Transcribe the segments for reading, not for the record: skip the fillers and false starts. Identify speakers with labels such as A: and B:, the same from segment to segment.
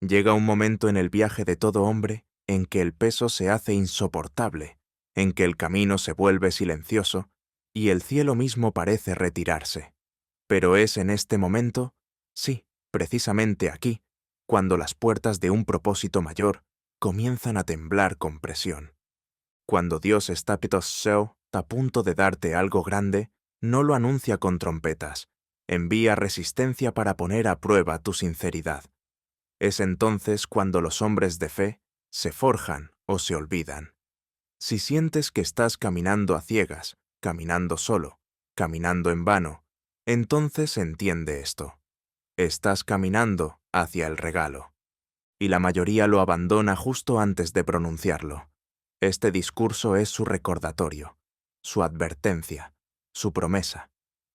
A: Llega un momento en el viaje de todo hombre en que el peso se hace insoportable, en que el camino se vuelve silencioso y el cielo mismo parece retirarse. Pero es en este momento, sí, precisamente aquí, cuando las puertas de un propósito mayor comienzan a temblar con presión. Cuando Dios está a punto de darte algo grande, no lo anuncia con trompetas, envía resistencia para poner a prueba tu sinceridad. Es entonces cuando los hombres de fe se forjan o se olvidan. Si sientes que estás caminando a ciegas, caminando solo, caminando en vano, entonces entiende esto. Estás caminando hacia el regalo. Y la mayoría lo abandona justo antes de pronunciarlo. Este discurso es su recordatorio, su advertencia, su promesa.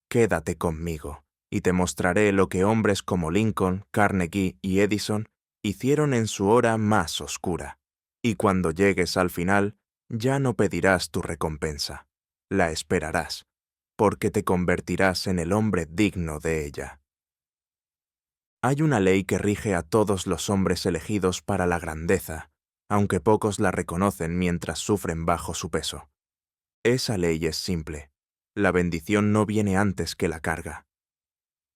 A: Quédate conmigo, y te mostraré lo que hombres como Lincoln, Carnegie y Edison hicieron en su hora más oscura. Y cuando llegues al final, ya no pedirás tu recompensa, la esperarás, porque te convertirás en el hombre digno de ella. Hay una ley que rige a todos los hombres elegidos para la grandeza, aunque pocos la reconocen mientras sufren bajo su peso. Esa ley es simple. La bendición no viene antes que la carga.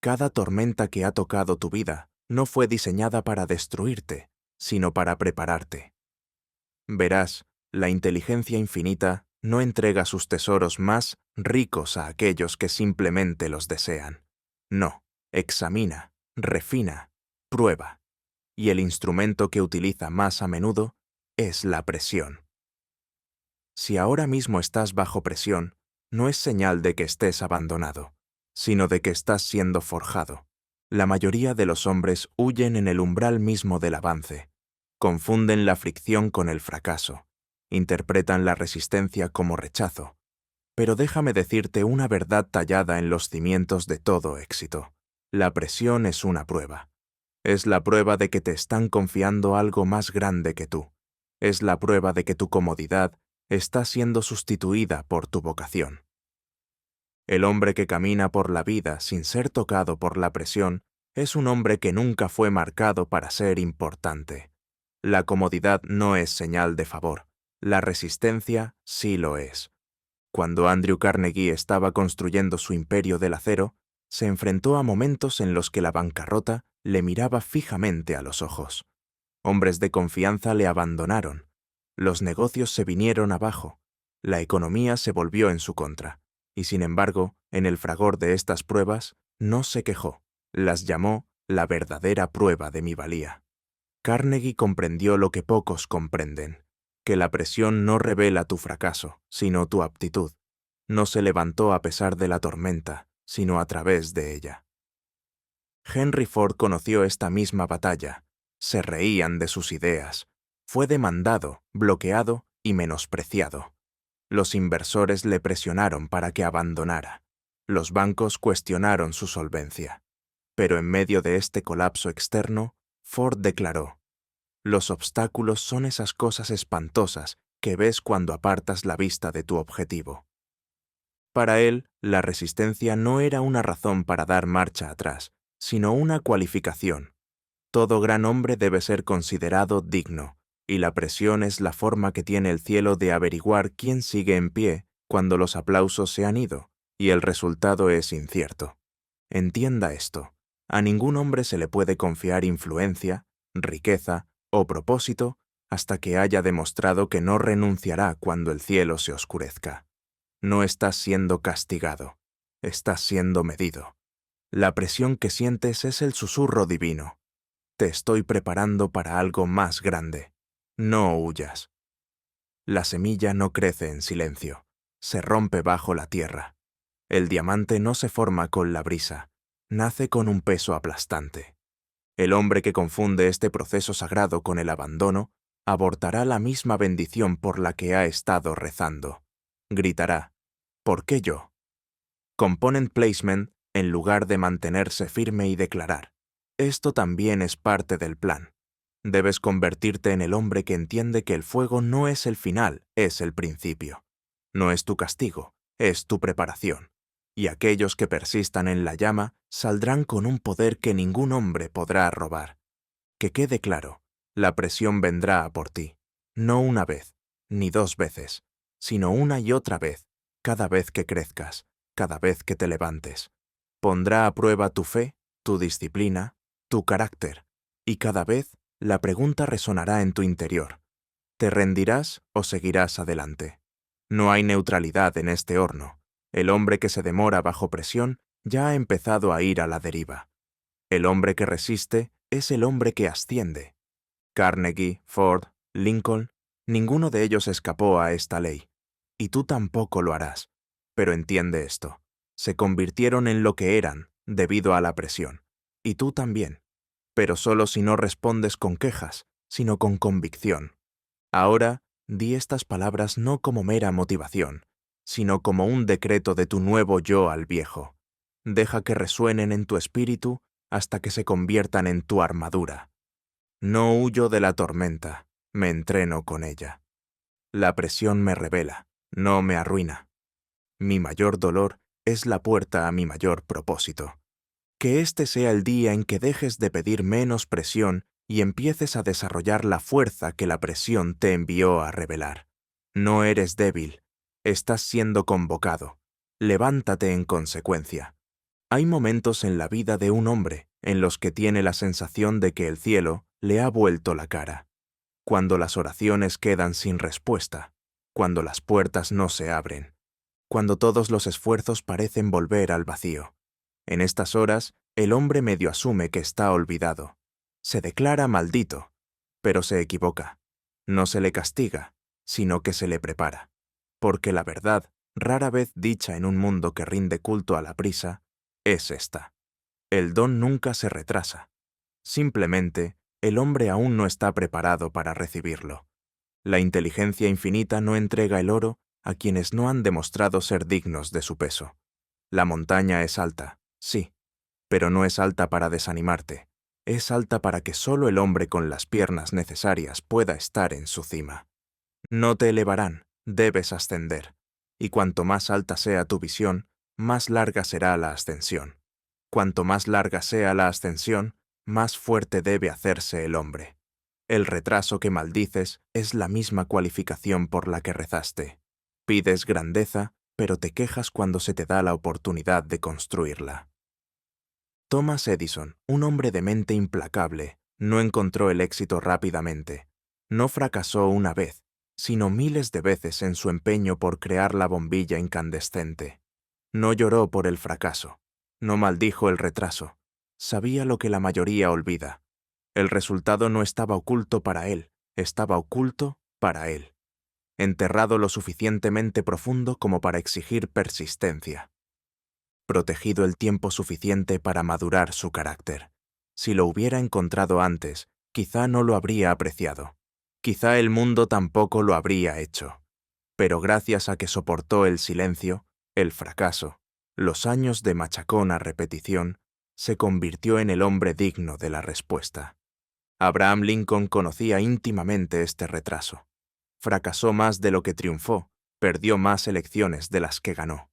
A: Cada tormenta que ha tocado tu vida no fue diseñada para destruirte, sino para prepararte. Verás, la inteligencia infinita no entrega sus tesoros más ricos a aquellos que simplemente los desean. No, examina, refina, prueba. Y el instrumento que utiliza más a menudo es la presión. Si ahora mismo estás bajo presión, no es señal de que estés abandonado, sino de que estás siendo forjado. La mayoría de los hombres huyen en el umbral mismo del avance, confunden la fricción con el fracaso, interpretan la resistencia como rechazo. Pero déjame decirte una verdad tallada en los cimientos de todo éxito. La presión es una prueba. Es la prueba de que te están confiando algo más grande que tú. Es la prueba de que tu comodidad está siendo sustituida por tu vocación. El hombre que camina por la vida sin ser tocado por la presión es un hombre que nunca fue marcado para ser importante. La comodidad no es señal de favor, la resistencia sí lo es. Cuando Andrew Carnegie estaba construyendo su imperio del acero, se enfrentó a momentos en los que la bancarrota le miraba fijamente a los ojos. Hombres de confianza le abandonaron. Los negocios se vinieron abajo. La economía se volvió en su contra. Y sin embargo, en el fragor de estas pruebas, no se quejó. Las llamó la verdadera prueba de mi valía. Carnegie comprendió lo que pocos comprenden, que la presión no revela tu fracaso, sino tu aptitud. No se levantó a pesar de la tormenta, sino a través de ella. Henry Ford conoció esta misma batalla. Se reían de sus ideas. Fue demandado, bloqueado y menospreciado. Los inversores le presionaron para que abandonara. Los bancos cuestionaron su solvencia. Pero en medio de este colapso externo, Ford declaró: «Los obstáculos son esas cosas espantosas que ves cuando apartas la vista de tu objetivo». Para él, la resistencia no era una razón para dar marcha atrás, sino una cualificación. Todo gran hombre debe ser considerado digno, y la presión es la forma que tiene el cielo de averiguar quién sigue en pie cuando los aplausos se han ido, y el resultado es incierto. Entienda esto: a ningún hombre se le puede confiar influencia, riqueza o propósito hasta que haya demostrado que no renunciará cuando el cielo se oscurezca. No estás siendo castigado, estás siendo medido. La presión que sientes es el susurro divino. Te estoy preparando para algo más grande. No huyas. La semilla no crece en silencio, se rompe bajo la tierra. El diamante no se forma con la brisa, nace con un peso aplastante. El hombre que confunde este proceso sagrado con el abandono abortará la misma bendición por la que ha estado rezando. Gritará: ¿por qué yo? Component placement en lugar de mantenerse firme y declarar: esto también es parte del plan. Debes convertirte en el hombre que entiende que el fuego no es el final, es el principio. No es tu castigo, es tu preparación. Y aquellos que persistan en la llama saldrán con un poder que ningún hombre podrá robar. Que quede claro, la presión vendrá a por ti, no una vez, ni dos veces, sino una y otra vez, cada vez que crezcas, cada vez que te levantes. Pondrá a prueba tu fe, tu disciplina, tu carácter, y cada vez la pregunta resonará en tu interior. ¿Te rendirás o seguirás adelante? No hay neutralidad en este horno. El hombre que se demora bajo presión ya ha empezado a ir a la deriva. El hombre que resiste es el hombre que asciende. Carnegie, Ford, Lincoln, ninguno de ellos escapó a esta ley. Y tú tampoco lo harás. Pero entiende esto. Se convirtieron en lo que eran debido a la presión. Y tú también. Pero solo si no respondes con quejas, sino con convicción. Ahora, di estas palabras no como mera motivación, sino como un decreto de tu nuevo yo al viejo. Deja que resuenen en tu espíritu hasta que se conviertan en tu armadura. No huyo de la tormenta, me entreno con ella. La presión me revela, no me arruina. Mi mayor dolor es la puerta a mi mayor propósito. Que este sea el día en que dejes de pedir menos presión y empieces a desarrollar la fuerza que la presión te envió a revelar. No eres débil, estás siendo convocado. Levántate en consecuencia. Hay momentos en la vida de un hombre en los que tiene la sensación de que el cielo le ha vuelto la cara. Cuando las oraciones quedan sin respuesta, cuando las puertas no se abren, cuando todos los esfuerzos parecen volver al vacío. En estas horas, el hombre medio asume que está olvidado. Se declara maldito, pero se equivoca. No se le castiga, sino que se le prepara. Porque la verdad, rara vez dicha en un mundo que rinde culto a la prisa, es esta. El don nunca se retrasa. Simplemente, el hombre aún no está preparado para recibirlo. La inteligencia infinita no entrega el oro a quienes no han demostrado ser dignos de su peso. La montaña es alta, sí, pero no es alta para desanimarte. Es alta para que solo el hombre con las piernas necesarias pueda estar en su cima. No te elevarán, debes ascender. Y cuanto más alta sea tu visión, más larga será la ascensión. Cuanto más larga sea la ascensión, más fuerte debe hacerse el hombre. El retraso que maldices es la misma cualificación por la que rezaste. Pides grandeza, pero te quejas cuando se te da la oportunidad de construirla. Thomas Edison, un hombre de mente implacable, no encontró el éxito rápidamente. No fracasó una vez, sino miles de veces en su empeño por crear la bombilla incandescente. No lloró por el fracaso, no maldijo el retraso. Sabía lo que la mayoría olvida. El resultado no estaba oculto para él, estaba oculto para él. Enterrado lo suficientemente profundo como para exigir persistencia. Protegido el tiempo suficiente para madurar su carácter. Si lo hubiera encontrado antes, quizá no lo habría apreciado. Quizá el mundo tampoco lo habría hecho. Pero gracias a que soportó el silencio, el fracaso, los años de machacón a repetición, se convirtió en el hombre digno de la respuesta. Abraham Lincoln conocía íntimamente este retraso. Fracasó más de lo que triunfó, perdió más elecciones de las que ganó.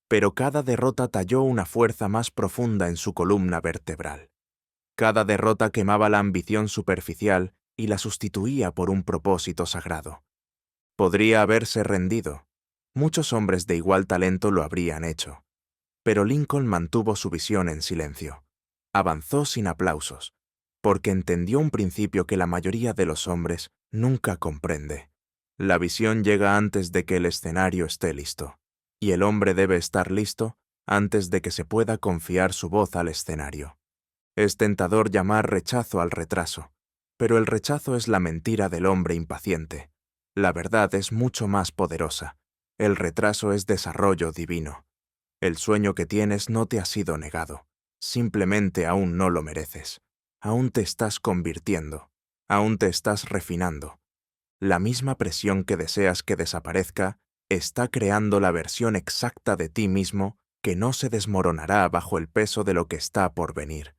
A: Pero cada derrota talló una fuerza más profunda en su columna vertebral. Cada derrota quemaba la ambición superficial y la sustituía por un propósito sagrado. Podría haberse rendido. Muchos hombres de igual talento lo habrían hecho. Pero Lincoln mantuvo su visión en silencio. Avanzó sin aplausos, porque entendió un principio que la mayoría de los hombres nunca comprende. La visión llega antes de que el escenario esté listo. Y el hombre debe estar listo antes de que se pueda confiar su voz al escenario. Es tentador llamar rechazo al retraso, pero el rechazo es la mentira del hombre impaciente. La verdad es mucho más poderosa. El retraso es desarrollo divino. El sueño que tienes no te ha sido negado. Simplemente aún no lo mereces. Aún te estás convirtiendo. Aún te estás refinando. La misma presión que deseas que desaparezca está creando la versión exacta de ti mismo que no se desmoronará bajo el peso de lo que está por venir.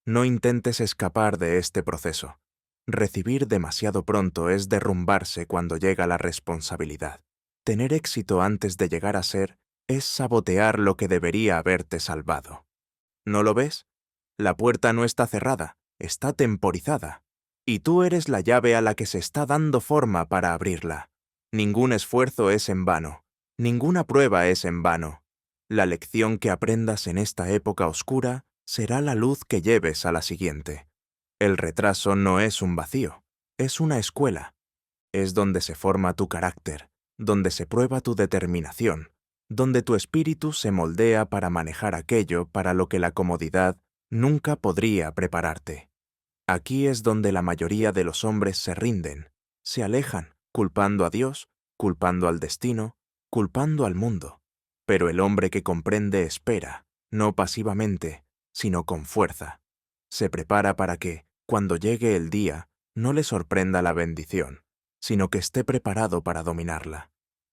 A: No intentes escapar de este proceso. Recibir demasiado pronto es derrumbarse cuando llega la responsabilidad. Tener éxito antes de llegar a ser es sabotear lo que debería haberte salvado. ¿No lo ves? La puerta no está cerrada, está temporizada. y tú eres la llave a la que se está dando forma para abrirla. Ningún esfuerzo es en vano, ninguna prueba es en vano. La lección que aprendas en esta época oscura será la luz que lleves a la siguiente. El retraso no es un vacío, es una escuela. Es donde se forma tu carácter, donde se prueba tu determinación, donde tu espíritu se moldea para manejar aquello para lo que la comodidad nunca podría prepararte. Aquí es donde la mayoría de los hombres se rinden, se alejan, culpando a Dios, culpando al destino, culpando al mundo. Pero el hombre que comprende espera, no pasivamente, sino con fuerza. Se prepara para que, cuando llegue el día, no le sorprenda la bendición, sino que esté preparado para dominarla.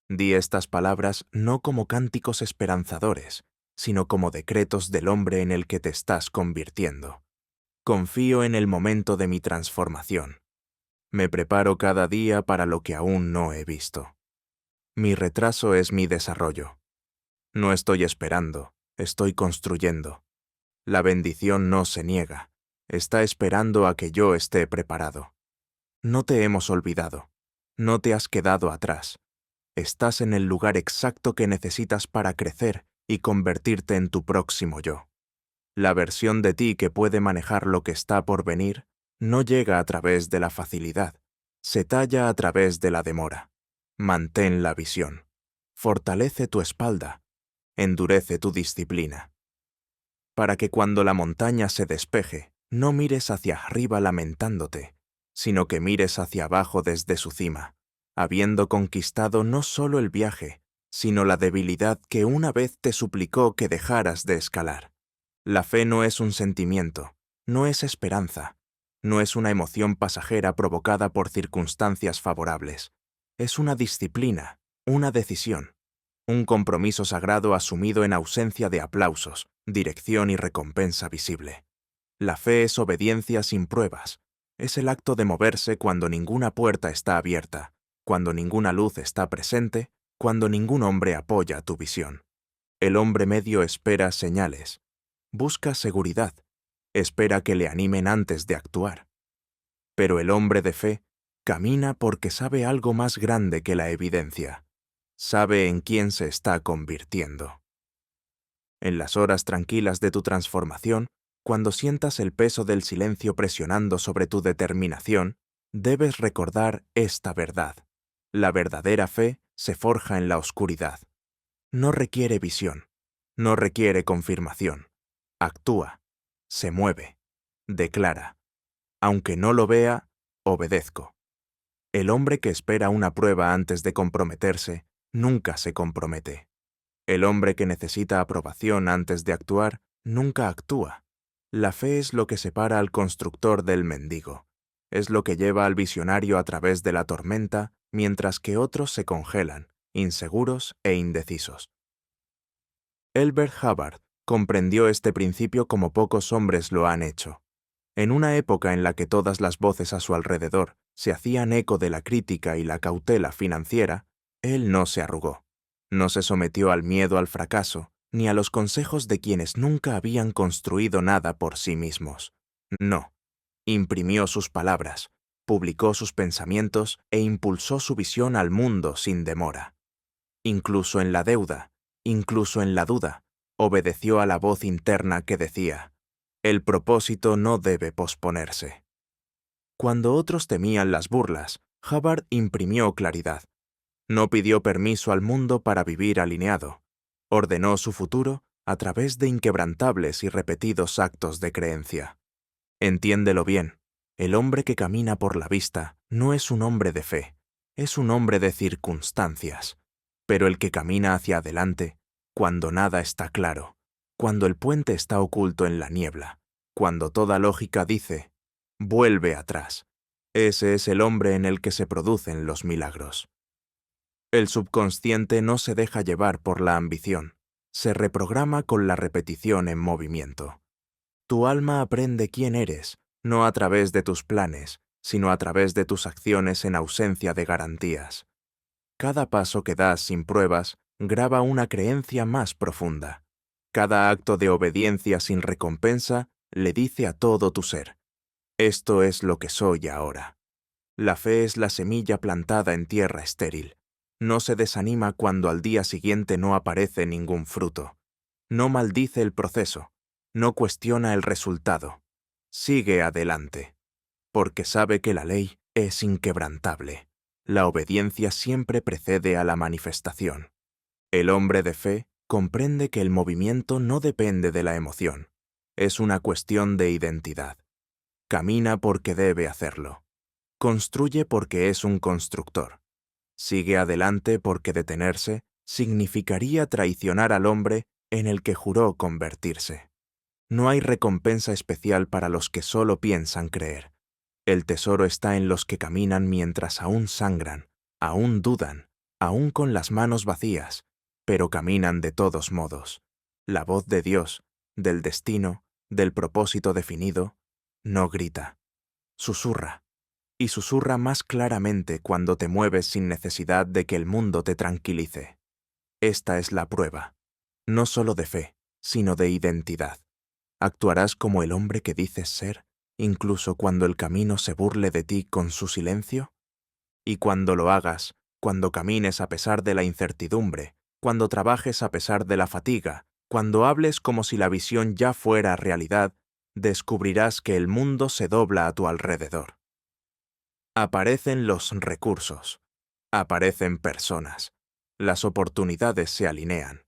A: Di estas palabras no como cánticos esperanzadores, sino como decretos del hombre en el que te estás convirtiendo. Confío en el momento de mi transformación. Me preparo cada día para lo que aún no he visto. Mi retraso es mi desarrollo. No estoy esperando, estoy construyendo. La bendición no se niega, está esperando a que yo esté preparado. No te hemos olvidado, no te has quedado atrás. Estás en el lugar exacto que necesitas para crecer y convertirte en tu próximo yo. La versión de ti que puede manejar lo que está por venir no llega a través de la facilidad, se talla a través de la demora. Mantén la visión. Fortalece tu espalda. Endurece tu disciplina. Para que cuando la montaña se despeje, no mires hacia arriba lamentándote, sino que mires hacia abajo desde su cima, habiendo conquistado no solo el viaje, sino la debilidad que una vez te suplicó que dejaras de escalar. La fe no es un sentimiento, no es esperanza, no es una emoción pasajera provocada por circunstancias favorables. Es una disciplina, una decisión, un compromiso sagrado asumido en ausencia de aplausos, dirección y recompensa visible. La fe es obediencia sin pruebas, es el acto de moverse cuando ninguna puerta está abierta, cuando ninguna luz está presente, cuando ningún hombre apoya tu visión. El hombre medio espera señales. Busca seguridad, espera que le animen antes de actuar. Pero el hombre de fe camina porque sabe algo más grande que la evidencia. Sabe en quién se está convirtiendo. En las horas tranquilas de tu transformación, cuando sientas el peso del silencio presionando sobre tu determinación, debes recordar esta verdad. La verdadera fe se forja en la oscuridad. No requiere visión, no requiere confirmación. Actúa, se mueve, declara. Aunque no lo vea, obedezco. El hombre que espera una prueba antes de comprometerse, nunca se compromete. El hombre que necesita aprobación antes de actuar, nunca actúa. La fe es lo que separa al constructor del mendigo. Es lo que lleva al visionario a través de la tormenta, mientras que otros se congelan, inseguros e indecisos. Elbert Hubbard comprendió este principio como pocos hombres lo han hecho. En una época en la que todas las voces a su alrededor se hacían eco de la crítica y la cautela financiera, él no se arrugó. No se sometió al miedo al fracaso, ni a los consejos de quienes nunca habían construido nada por sí mismos. No. Imprimió sus palabras, publicó sus pensamientos e impulsó su visión al mundo sin demora. Incluso en la deuda, incluso en la duda, obedeció a la voz interna que decía: el propósito no debe posponerse. Cuando otros temían las burlas, Hubbard imprimió claridad. No pidió permiso al mundo para vivir alineado. Ordenó su futuro a través de inquebrantables y repetidos actos de creencia. Entiéndelo bien, el hombre que camina por la vista no es un hombre de fe, es un hombre de circunstancias. Pero el que camina hacia adelante, cuando nada está claro, cuando el puente está oculto en la niebla, cuando toda lógica dice, vuelve atrás, ese es el hombre en el que se producen los milagros. El subconsciente no se deja llevar por la ambición, se reprograma con la repetición en movimiento. Tu alma aprende quién eres, no a través de tus planes, sino a través de tus acciones en ausencia de garantías. Cada paso que das sin pruebas graba una creencia más profunda. Cada acto de obediencia sin recompensa le dice a todo tu ser: Esto es lo que soy ahora. La fe es la semilla plantada en tierra estéril. No se desanima cuando al día siguiente no aparece ningún fruto. No maldice el proceso. No cuestiona el resultado. Sigue adelante. Porque sabe que la ley es inquebrantable. La obediencia siempre precede a la manifestación. El hombre de fe comprende que el movimiento no depende de la emoción. Es una cuestión de identidad. Camina porque debe hacerlo. Construye porque es un constructor. Sigue adelante porque detenerse significaría traicionar al hombre en el que juró convertirse. No hay recompensa especial para los que solo piensan creer. El tesoro está en los que caminan mientras aún sangran, aún dudan, aún con las manos vacías, pero caminan de todos modos. La voz de Dios, del destino, del propósito definido, no grita, susurra. Y susurra más claramente cuando te mueves sin necesidad de que el mundo te tranquilice. Esta es la prueba, no solo de fe, sino de identidad. Actuarás como el hombre que dices ser, incluso cuando el camino se burle de ti con su silencio. Y cuando lo hagas, cuando camines a pesar de la incertidumbre, cuando trabajes a pesar de la fatiga, cuando hables como si la visión ya fuera realidad, descubrirás que el mundo se dobla a tu alrededor. Aparecen los recursos, aparecen personas, las oportunidades se alinean,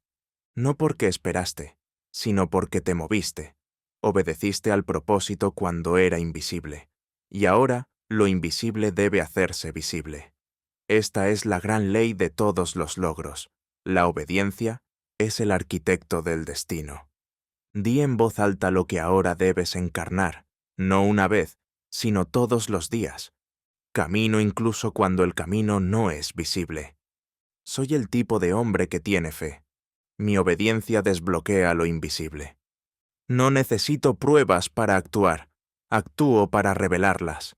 A: no porque esperaste, sino porque te moviste, obedeciste al propósito cuando era invisible, y ahora lo invisible debe hacerse visible. Esta es la gran ley de todos los logros. La obediencia es el arquitecto del destino. Di en voz alta lo que ahora debes encarnar, no una vez, sino todos los días. Camino incluso cuando el camino no es visible. Soy el tipo de hombre que tiene fe. Mi obediencia desbloquea lo invisible. No necesito pruebas para actuar. Actúo para revelarlas.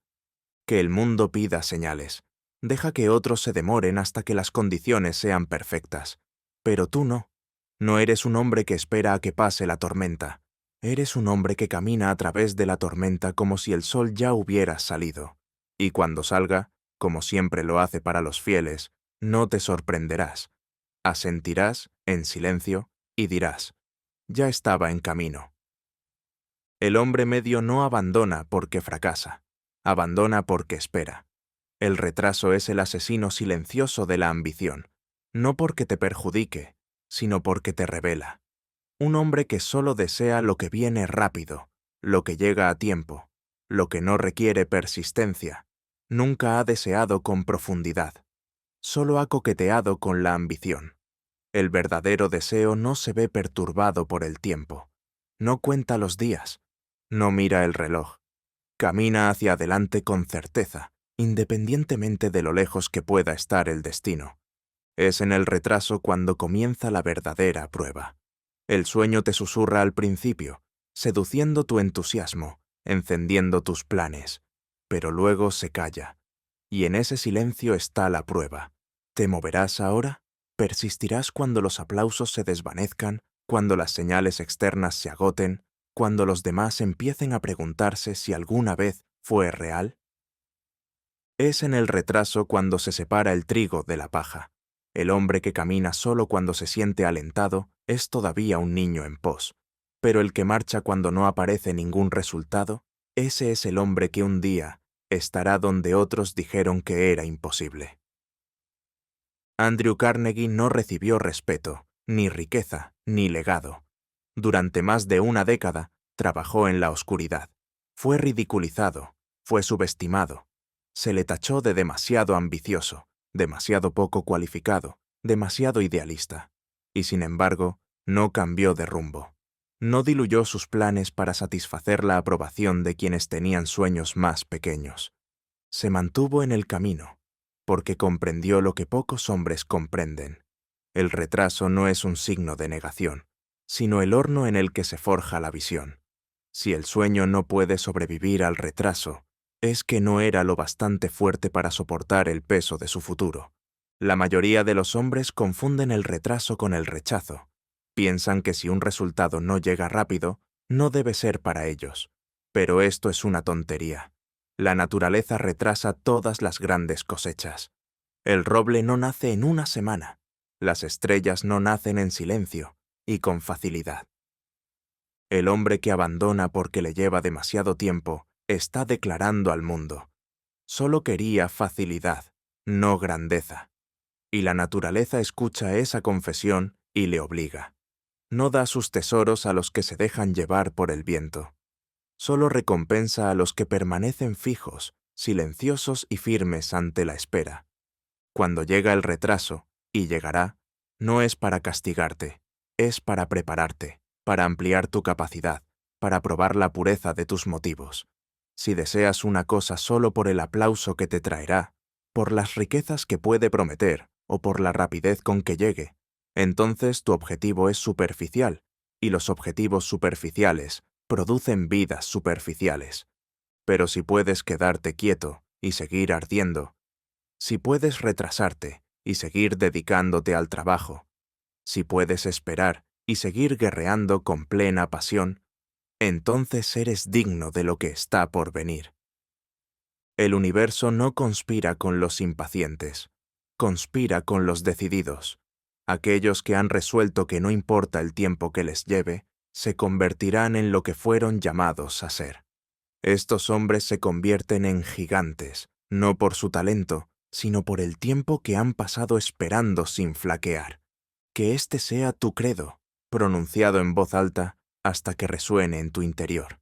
A: Que el mundo pida señales. Deja que otros se demoren hasta que las condiciones sean perfectas. Pero tú no. No eres un hombre que espera a que pase la tormenta. Eres un hombre que camina a través de la tormenta como si el sol ya hubiera salido. Y cuando salga, como siempre lo hace para los fieles, no te sorprenderás. Asentirás, en silencio, y dirás, ya estaba en camino. El hombre medio no abandona porque fracasa, abandona porque espera. El retraso es el asesino silencioso de la ambición, no porque te perjudique, sino porque te revela. Un hombre que solo desea lo que viene rápido, lo que llega a tiempo, lo que no requiere persistencia, nunca ha deseado con profundidad, solo ha coqueteado con la ambición. El verdadero deseo no se ve perturbado por el tiempo, no cuenta los días, no mira el reloj, camina hacia adelante con certeza, independientemente de lo lejos que pueda estar el destino. Es en el retraso cuando comienza la verdadera prueba. El sueño te susurra al principio, seduciendo tu entusiasmo, encendiendo tus planes, pero luego se calla, y en ese silencio está la prueba. ¿Te moverás ahora? ¿Persistirás cuando los aplausos se desvanezcan, cuando las señales externas se agoten, cuando los demás empiecen a preguntarse si alguna vez fue real? Es en el retraso cuando se separa el trigo de la paja. El hombre que camina solo cuando se siente alentado es todavía un niño en pos, pero el que marcha cuando no aparece ningún resultado, ese es el hombre que un día estará donde otros dijeron que era imposible. Andrew Carnegie no recibió respeto, ni riqueza, ni legado. Durante más de una década trabajó en la oscuridad. Fue ridiculizado, fue subestimado. Se le tachó de demasiado ambicioso, demasiado poco cualificado, demasiado idealista. Y sin embargo, no cambió de rumbo. No diluyó sus planes para satisfacer la aprobación de quienes tenían sueños más pequeños. Se mantuvo en el camino, porque comprendió lo que pocos hombres comprenden. El retraso no es un signo de negación, sino el horno en el que se forja la visión. Si el sueño no puede sobrevivir al retraso, es que no era lo bastante fuerte para soportar el peso de su futuro. La mayoría de los hombres confunden el retraso con el rechazo. Piensan que si un resultado no llega rápido, no debe ser para ellos. Pero esto es una tontería. La naturaleza retrasa todas las grandes cosechas. El roble no nace en una semana. Las estrellas no nacen en silencio y con facilidad. El hombre que abandona porque le lleva demasiado tiempo está declarando al mundo: solo quería facilidad, no grandeza. Y la naturaleza escucha esa confesión y le obliga. No da sus tesoros a los que se dejan llevar por el viento. Solo recompensa a los que permanecen fijos, silenciosos y firmes ante la espera. Cuando llega el retraso, y llegará, no es para castigarte, es para prepararte, para ampliar tu capacidad, para probar la pureza de tus motivos. Si deseas una cosa solo por el aplauso que te traerá, por las riquezas que puede prometer o por la rapidez con que llegue, entonces tu objetivo es superficial, y los objetivos superficiales producen vidas superficiales. Pero si puedes quedarte quieto y seguir ardiendo, si puedes retrasarte y seguir dedicándote al trabajo, si puedes esperar y seguir guerreando con plena pasión, entonces eres digno de lo que está por venir. El universo no conspira con los impacientes, conspira con los decididos. Aquellos que han resuelto que no importa el tiempo que les lleve, se convertirán en lo que fueron llamados a ser. Estos hombres se convierten en gigantes, no por su talento, sino por el tiempo que han pasado esperando sin flaquear. Que este sea tu credo, pronunciado en voz alta hasta que resuene en tu interior.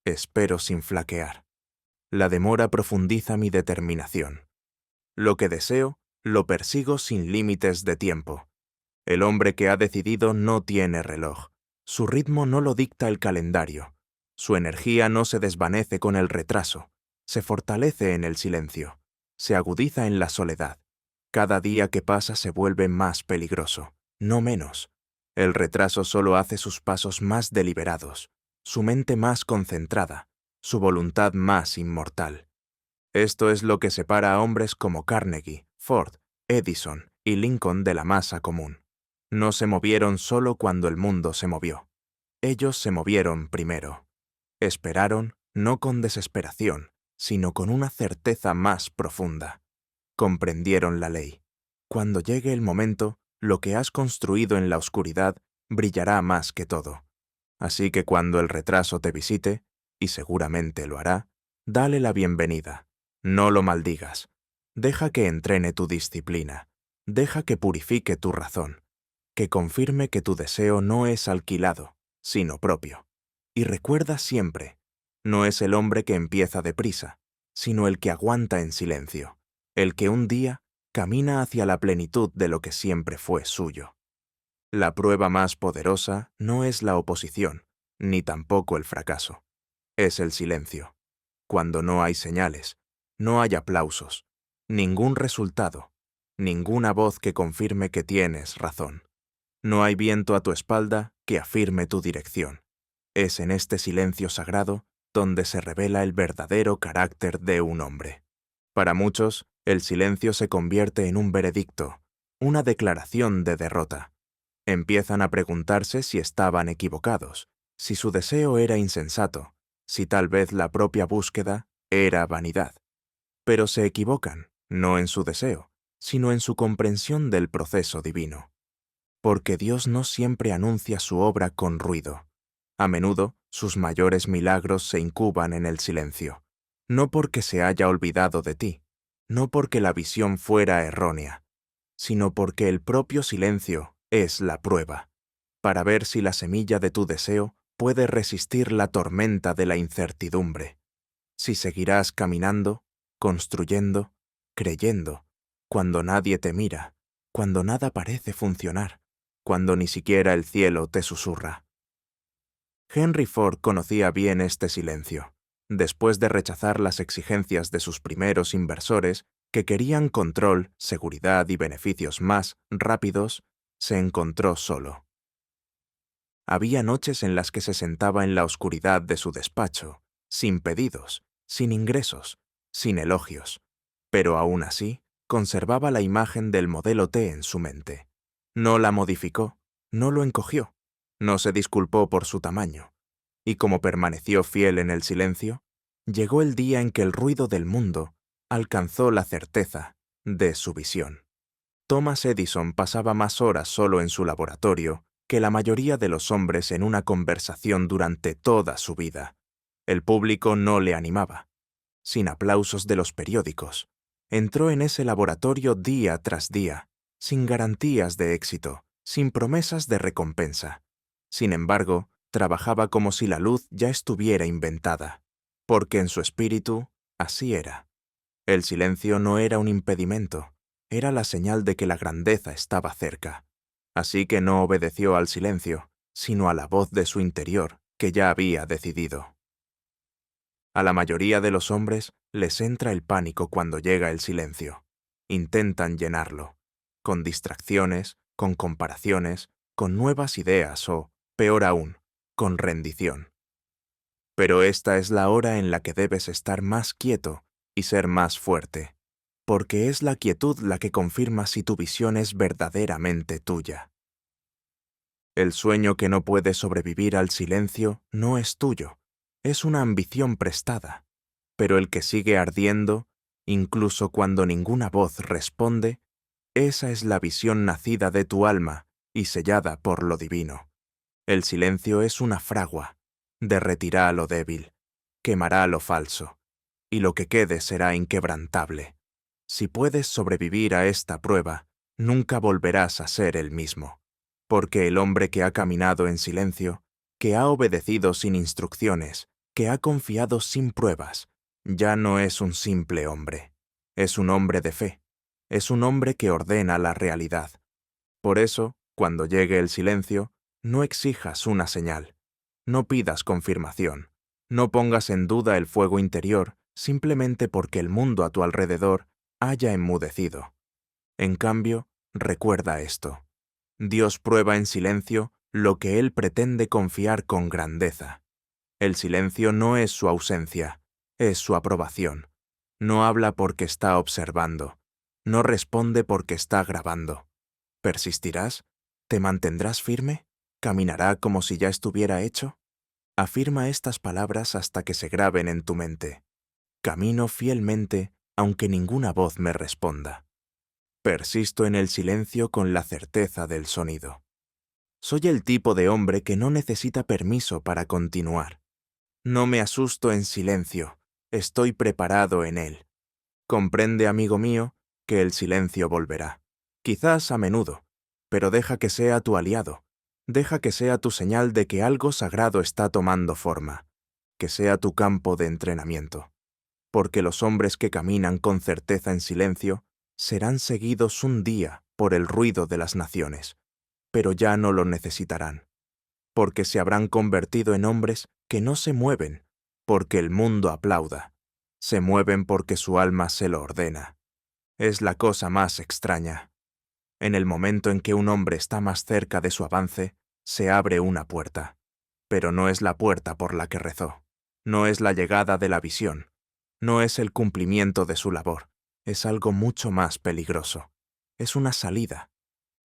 A: Espero sin flaquear. La demora profundiza mi determinación. Lo que deseo, lo persigo sin límites de tiempo. El hombre que ha decidido no tiene reloj. Su ritmo no lo dicta el calendario. Su energía no se desvanece con el retraso. Se fortalece en el silencio. Se agudiza en la soledad. Cada día que pasa se vuelve más peligroso, no menos. El retraso solo hace sus pasos más deliberados, su mente más concentrada, su voluntad más inmortal. Esto es lo que separa a hombres como Carnegie, Ford, Edison y Lincoln de la masa común. No se movieron solo cuando el mundo se movió. Ellos se movieron primero. Esperaron no con desesperación, sino con una certeza más profunda. Comprendieron la ley. Cuando llegue el momento, lo que has construido en la oscuridad brillará más que todo. Así que cuando el retraso te visite, y seguramente lo hará, dale la bienvenida. No lo maldigas. Deja que entrene tu disciplina. Deja que purifique tu razón. Que confirme que tu deseo no es alquilado, sino propio. Y recuerda siempre, no es el hombre que empieza deprisa, sino el que aguanta en silencio, el que un día camina hacia la plenitud de lo que siempre fue suyo. La prueba más poderosa no es la oposición, ni tampoco el fracaso. Es el silencio. Cuando no hay señales, no hay aplausos, ningún resultado, ninguna voz que confirme que tienes razón. No hay viento a tu espalda que afirme tu dirección. Es en este silencio sagrado donde se revela el verdadero carácter de un hombre. Para muchos, el silencio se convierte en un veredicto, una declaración de derrota. Empiezan a preguntarse si estaban equivocados, si su deseo era insensato, si tal vez la propia búsqueda era vanidad. Pero se equivocan, no en su deseo, sino en su comprensión del proceso divino. Porque Dios no siempre anuncia su obra con ruido. A menudo, sus mayores milagros se incuban en el silencio. No porque se haya olvidado de ti, no porque la visión fuera errónea, sino porque el propio silencio es la prueba, para ver si la semilla de tu deseo puede resistir la tormenta de la incertidumbre. Si seguirás caminando, construyendo, creyendo, cuando nadie te mira, cuando nada parece funcionar, cuando ni siquiera el cielo te susurra. Henry Ford conocía bien este silencio. Después de rechazar las exigencias de sus primeros inversores, que querían control, seguridad y beneficios más rápidos, se encontró solo. Había noches en las que se sentaba en la oscuridad de su despacho, sin pedidos, sin ingresos, sin elogios, pero aún así conservaba la imagen del modelo T en su mente. No la modificó, no lo encogió, no se disculpó por su tamaño, y como permaneció fiel en el silencio, Llegó el día en que el ruido del mundo alcanzó la certeza de su visión. Thomas Edison pasaba más horas solo en su laboratorio que la mayoría de los hombres en una conversación durante toda su vida. El público no le animaba. Sin aplausos de los periódicos, entró en ese laboratorio día tras día, sin garantías de éxito, sin promesas de recompensa. Sin embargo, trabajaba como si la luz ya estuviera inventada, porque en su espíritu así era. El silencio no era un impedimento, era la señal de que la grandeza estaba cerca. Así que no obedeció al silencio, sino a la voz de su interior, que ya había decidido. A la mayoría de los hombres les entra el pánico cuando llega el silencio. Intentan llenarlo, con distracciones, con comparaciones, con nuevas ideas o, peor aún, con rendición. Pero esta es la hora en la que debes estar más quieto y ser más fuerte, porque es la quietud la que confirma si tu visión es verdaderamente tuya. El sueño que no puede sobrevivir al silencio no es tuyo, es una ambición prestada, pero el que sigue ardiendo, incluso cuando ninguna voz responde, esa es la visión nacida de tu alma y sellada por lo divino. El silencio es una fragua, derretirá lo débil, quemará lo falso, y lo que quede será inquebrantable. Si puedes sobrevivir a esta prueba, nunca volverás a ser el mismo, porque el hombre que ha caminado en silencio, que ha obedecido sin instrucciones, que ha confiado sin pruebas, ya no es un simple hombre, es un hombre de fe, es un hombre que ordena la realidad. Por eso, cuando llegue el silencio, no exijas una señal, no pidas confirmación, no pongas en duda el fuego interior simplemente porque el mundo a tu alrededor haya enmudecido. En cambio, recuerda esto: Dios prueba en silencio lo que Él pretende confiar con grandeza. El silencio no es su ausencia, es su aprobación. No habla porque está observando, no responde porque está grabando. ¿Persistirás? ¿Te mantendrás firme? ¿Caminará como si ya estuviera hecho? Afirma estas palabras hasta que se graben en tu mente. Camino fielmente, aunque ninguna voz me responda. Persisto en el silencio con la certeza del sonido. Soy el tipo de hombre que no necesita permiso para continuar. No me asusto en silencio, estoy preparado en él. Comprende, amigo mío, que el silencio volverá. Quizás a menudo, pero deja que sea tu aliado. Deja que sea tu señal de que algo sagrado está tomando forma, que sea tu campo de entrenamiento. Porque los hombres que caminan con certeza en silencio serán seguidos un día por el ruido de las naciones, pero ya no lo necesitarán, porque se habrán convertido en hombres que no se mueven porque el mundo aplauda, se mueven porque su alma se lo ordena. Es la cosa más extraña. En el momento en que un hombre está más cerca de su avance, se abre una puerta, pero no es la puerta por la que rezó, no es la llegada de la visión, no es el cumplimiento de su labor, es algo mucho más peligroso. Es una salida,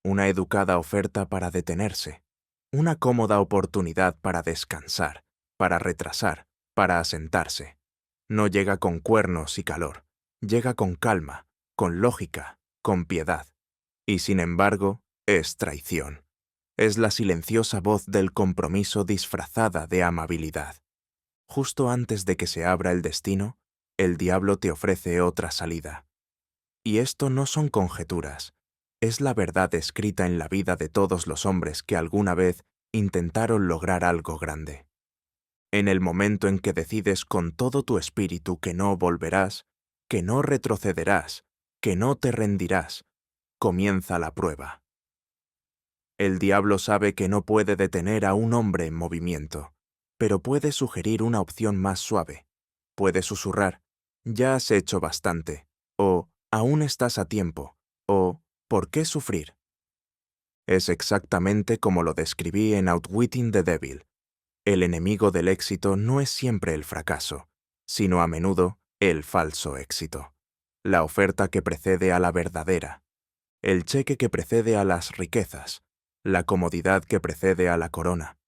A: una educada oferta para detenerse, una cómoda oportunidad para descansar, para retrasar, para asentarse. No llega con cuernos y calor, llega con calma, con lógica, con piedad. Y sin embargo, es traición. Es la silenciosa voz del compromiso disfrazada de amabilidad. Justo antes de que se abra el destino, el diablo te ofrece otra salida. Y esto no son conjeturas, es la verdad escrita en la vida de todos los hombres que alguna vez intentaron lograr algo grande. En el momento en que decides con todo tu espíritu que no volverás, que no retrocederás, que no te rendirás, comienza la prueba. El diablo sabe que no puede detener a un hombre en movimiento, pero puede sugerir una opción más suave. Puede susurrar: ya has hecho bastante, o aún estás a tiempo, o ¿por qué sufrir? Es exactamente como lo describí en Outwitting the Devil. El enemigo del éxito no es siempre el fracaso, sino a menudo el falso éxito, la oferta que precede a la verdadera, el cheque que precede a las riquezas, la comodidad que precede a la corona.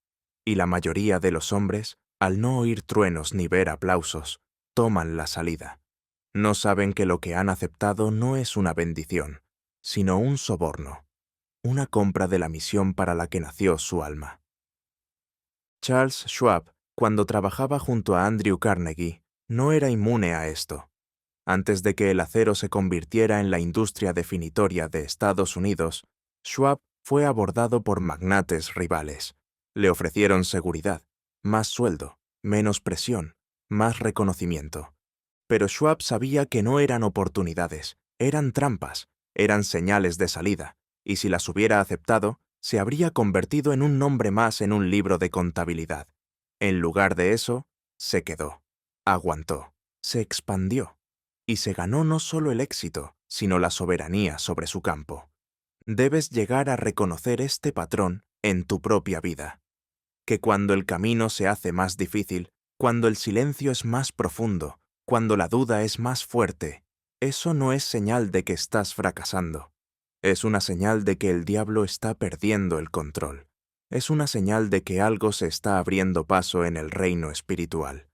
A: Y la mayoría de los hombres, al no oír truenos ni ver aplausos, toman la salida. No saben que lo que han aceptado no es una bendición, sino un soborno, una compra de la misión para la que nació su alma. Charles Schwab, cuando trabajaba junto a Andrew Carnegie, no era inmune a esto. Antes de que el acero se convirtiera en la industria definitoria de Estados Unidos, Schwab fue abordado por magnates rivales. Le ofrecieron seguridad, más sueldo, menos presión, más reconocimiento. Pero Schwab sabía que no eran oportunidades, eran trampas, eran señales de salida, y si las hubiera aceptado, se habría convertido en un nombre más en un libro de contabilidad. En lugar de eso, se quedó, aguantó, se expandió, y se ganó no solo el éxito, sino la soberanía sobre su campo. Debes llegar a reconocer este patrón en tu propia vida, que cuando el camino se hace más difícil, cuando el silencio es más profundo, cuando la duda es más fuerte, eso no es señal de que estás fracasando. Es una señal de que el diablo está perdiendo el control. Es una señal de que algo se está abriendo paso en el reino espiritual.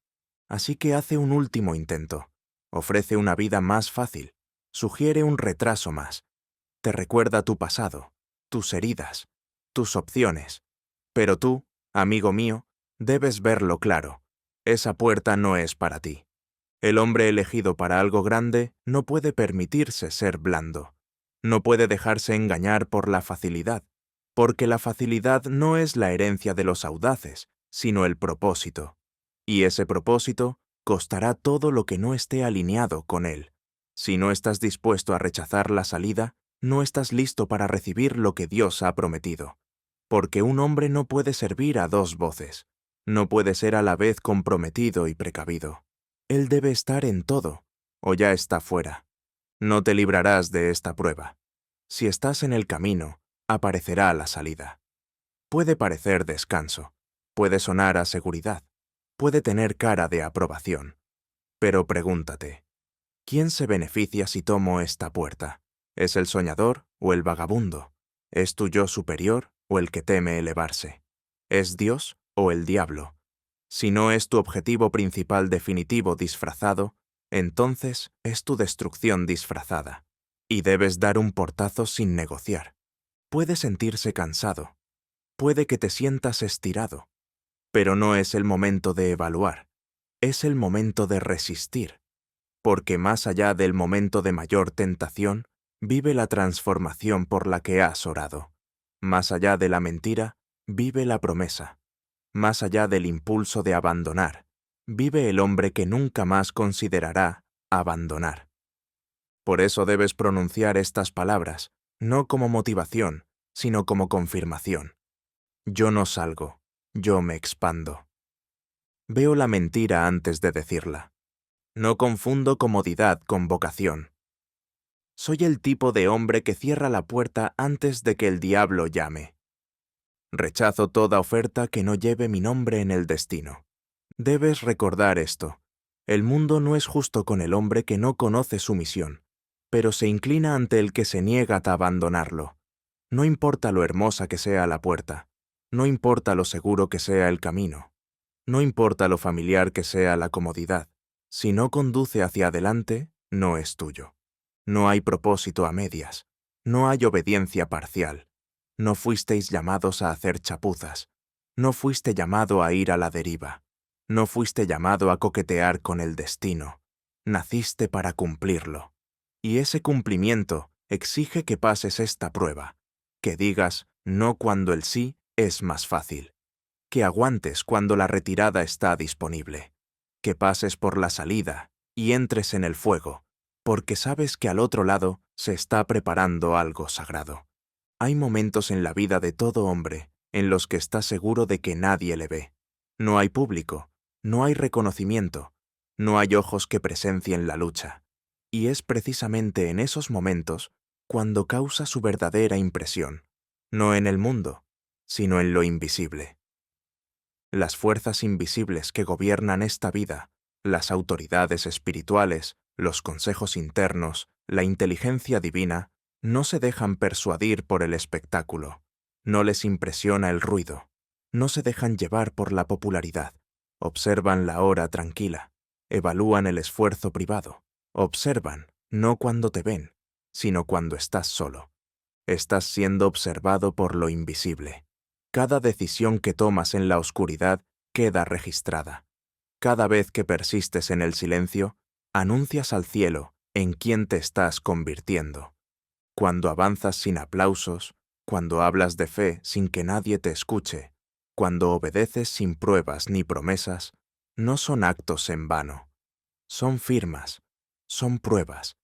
A: Así que hace un último intento. Ofrece una vida más fácil. Sugiere un retraso más. Te recuerda tu pasado, tus heridas, tus opciones. Pero tú, amigo mío, debes verlo claro. Esa puerta no es para ti. El hombre elegido para algo grande no puede permitirse ser blando. No puede dejarse engañar por la facilidad, porque la facilidad no es la herencia de los audaces, sino el propósito. Y ese propósito costará todo lo que no esté alineado con él. Si no estás dispuesto a rechazar la salida, no estás listo para recibir lo que Dios ha prometido. Porque un hombre no puede servir a dos voces. No puede ser a la vez comprometido y precavido. Él debe estar en todo, o ya está fuera. No te librarás de esta prueba. Si estás en el camino, aparecerá la salida. Puede parecer descanso, puede sonar a seguridad, puede tener cara de aprobación. Pero pregúntate, ¿quién se beneficia si tomo esta puerta? ¿Es el soñador o el vagabundo? ¿Es tu yo superior o el que teme elevarse? ¿Es Dios o el diablo? Si no es tu objetivo principal definitivo disfrazado, entonces es tu destrucción disfrazada. Y debes dar un portazo sin negociar. Puede sentirse cansado. Puede que te sientas estirado. Pero no es el momento de evaluar. Es el momento de resistir. Porque más allá del momento de mayor tentación, vive la transformación por la que has orado. Más allá de la mentira, vive la promesa. Más allá del impulso de abandonar, vive el hombre que nunca más considerará abandonar. Por eso debes pronunciar estas palabras, no como motivación, sino como confirmación. Yo no salgo, yo me expando. Veo la mentira antes de decirla. No confundo comodidad con vocación. Soy el tipo de hombre que cierra la puerta antes de que el diablo llame. Rechazo toda oferta que no lleve mi nombre en el destino. Debes recordar esto. El mundo no es justo con el hombre que no conoce su misión, pero se inclina ante el que se niega a abandonarlo. No importa lo hermosa que sea la puerta, no importa lo seguro que sea el camino, no importa lo familiar que sea la comodidad. Si no conduce hacia adelante, no es tuyo. No hay propósito a medias, no hay obediencia parcial. No fuisteis llamados a hacer chapuzas. No fuiste llamado a ir a la deriva. No fuiste llamado a coquetear con el destino. Naciste para cumplirlo. Y ese cumplimiento exige que pases esta prueba. Que digas no cuando el sí es más fácil. Que aguantes cuando la retirada está disponible. Que pases por la salida y entres en el fuego, porque sabes que al otro lado se está preparando algo sagrado. Hay momentos en la vida de todo hombre en los que está seguro de que nadie le ve. No hay público, no hay reconocimiento, no hay ojos que presencien la lucha. Y es precisamente en esos momentos cuando causa su verdadera impresión, no en el mundo, sino en lo invisible. Las fuerzas invisibles que gobiernan esta vida, las autoridades espirituales, los consejos internos, la inteligencia divina, no se dejan persuadir por el espectáculo, no les impresiona el ruido, no se dejan llevar por la popularidad, observan la hora tranquila, evalúan el esfuerzo privado, observan, no cuando te ven, sino cuando estás solo. Estás siendo observado por lo invisible. Cada decisión que tomas en la oscuridad queda registrada. Cada vez que persistes en el silencio, anuncias al cielo en quién te estás convirtiendo. Cuando avanzas sin aplausos, cuando hablas de fe sin que nadie te escuche, cuando obedeces sin pruebas ni promesas, no son actos en vano. Son firmas, son pruebas,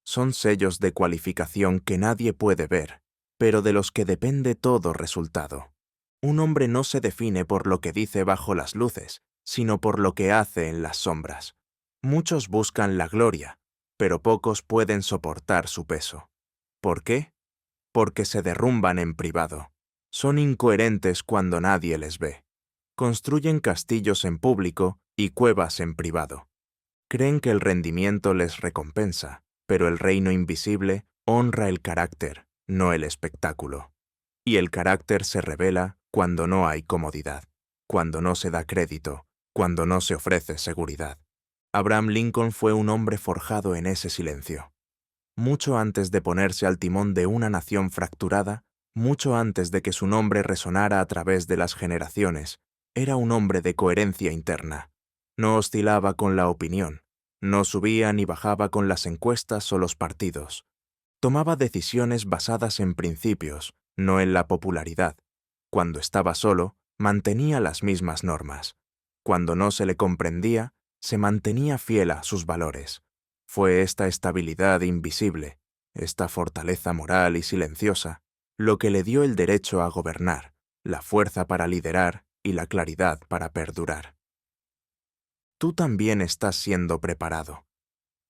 A: son sellos de cualificación que nadie puede ver, pero de los que depende todo resultado. Un hombre no se define por lo que dice bajo las luces, sino por lo que hace en las sombras. Muchos buscan la gloria, pero pocos pueden soportar su peso. ¿Por qué? Porque se derrumban en privado. Son incoherentes cuando nadie les ve. Construyen castillos en público y cuevas en privado. Creen que el rendimiento les recompensa, pero el reino invisible honra el carácter, no el espectáculo. Y el carácter se revela cuando no hay comodidad, cuando no se da crédito, cuando no se ofrece seguridad. Abraham Lincoln fue un hombre forjado en ese silencio. Mucho antes de ponerse al timón de una nación fracturada, mucho antes de que su nombre resonara a través de las generaciones, era un hombre de coherencia interna. No oscilaba con la opinión, no subía ni bajaba con las encuestas o los partidos. Tomaba decisiones basadas en principios, no en la popularidad. Cuando estaba solo, mantenía las mismas normas. Cuando no se le comprendía, se mantenía fiel a sus valores. Fue esta estabilidad invisible, esta fortaleza moral y silenciosa, lo que le dio el derecho a gobernar, la fuerza para liderar y la claridad para perdurar. Tú también estás siendo preparado.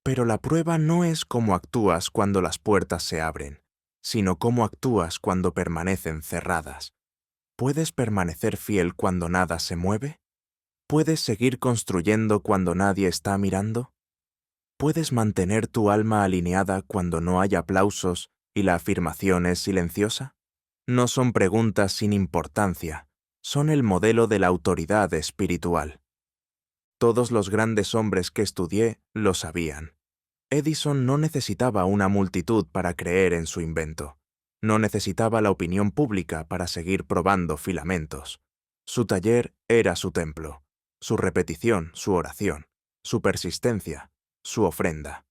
A: Pero la prueba no es cómo actúas cuando las puertas se abren, sino cómo actúas cuando permanecen cerradas. ¿Puedes permanecer fiel cuando nada se mueve? ¿Puedes seguir construyendo cuando nadie está mirando? ¿Puedes mantener tu alma alineada cuando no hay aplausos y la afirmación es silenciosa? No son preguntas sin importancia, son el modelo de la autoridad espiritual. Todos los grandes hombres que estudié lo sabían. Edison no necesitaba una multitud para creer en su invento. No necesitaba la opinión pública para seguir probando filamentos. Su taller era su templo, su repetición, su oración, su persistencia, su ofrenda.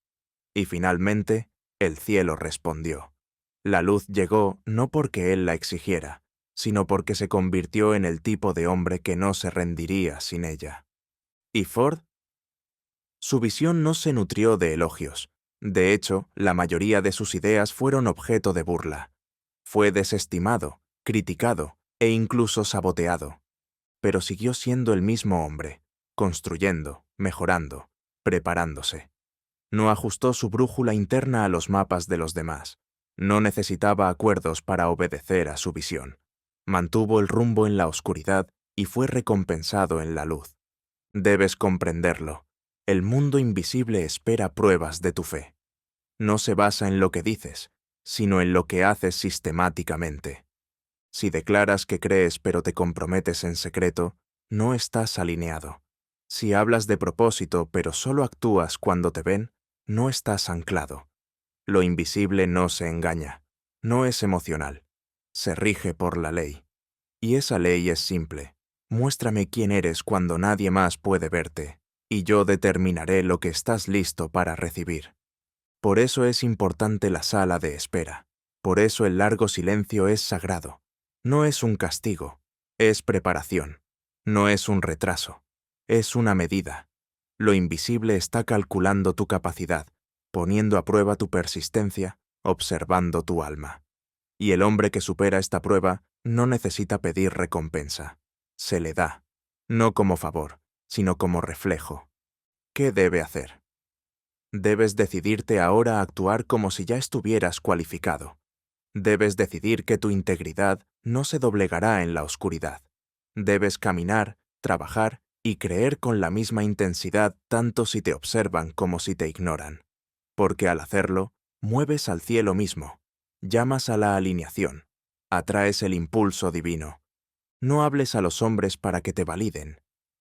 A: Y finalmente, el cielo respondió. La luz llegó no porque él la exigiera, sino porque se convirtió en el tipo de hombre que no se rendiría sin ella. ¿Y Ford? Su visión no se nutrió de elogios. De hecho, la mayoría de sus ideas fueron objeto de burla. Fue desestimado, criticado e incluso saboteado. Pero siguió siendo el mismo hombre, construyendo, mejorando, preparándose. No ajustó su brújula interna a los mapas de los demás. No necesitaba acuerdos para obedecer a su visión. Mantuvo el rumbo en la oscuridad y fue recompensado en la luz. Debes comprenderlo. El mundo invisible espera pruebas de tu fe. No se basa en lo que dices, sino en lo que haces sistemáticamente. Si declaras que crees pero te comprometes en secreto, no estás alineado. Si hablas de propósito pero solo actúas cuando te ven, no estás anclado. Lo invisible no se engaña, no es emocional, se rige por la ley. Y esa ley es simple. Muéstrame quién eres cuando nadie más puede verte, y yo determinaré lo que estás listo para recibir. Por eso es importante la sala de espera. Por eso el largo silencio es sagrado. No es un castigo, es preparación. No es un retraso, es una medida. Lo invisible está calculando tu capacidad, poniendo a prueba tu persistencia, observando tu alma. Y el hombre que supera esta prueba no necesita pedir recompensa. Se le da, no como favor, sino como reflejo. ¿Qué debe hacer? Debes decidirte ahora a actuar como si ya estuvieras cualificado. Debes decidir que tu integridad no se doblegará en la oscuridad. Debes caminar, trabajar y creer con la misma intensidad tanto si te observan como si te ignoran. Porque al hacerlo, mueves al cielo mismo, llamas a la alineación, atraes el impulso divino. No hables a los hombres para que te validen.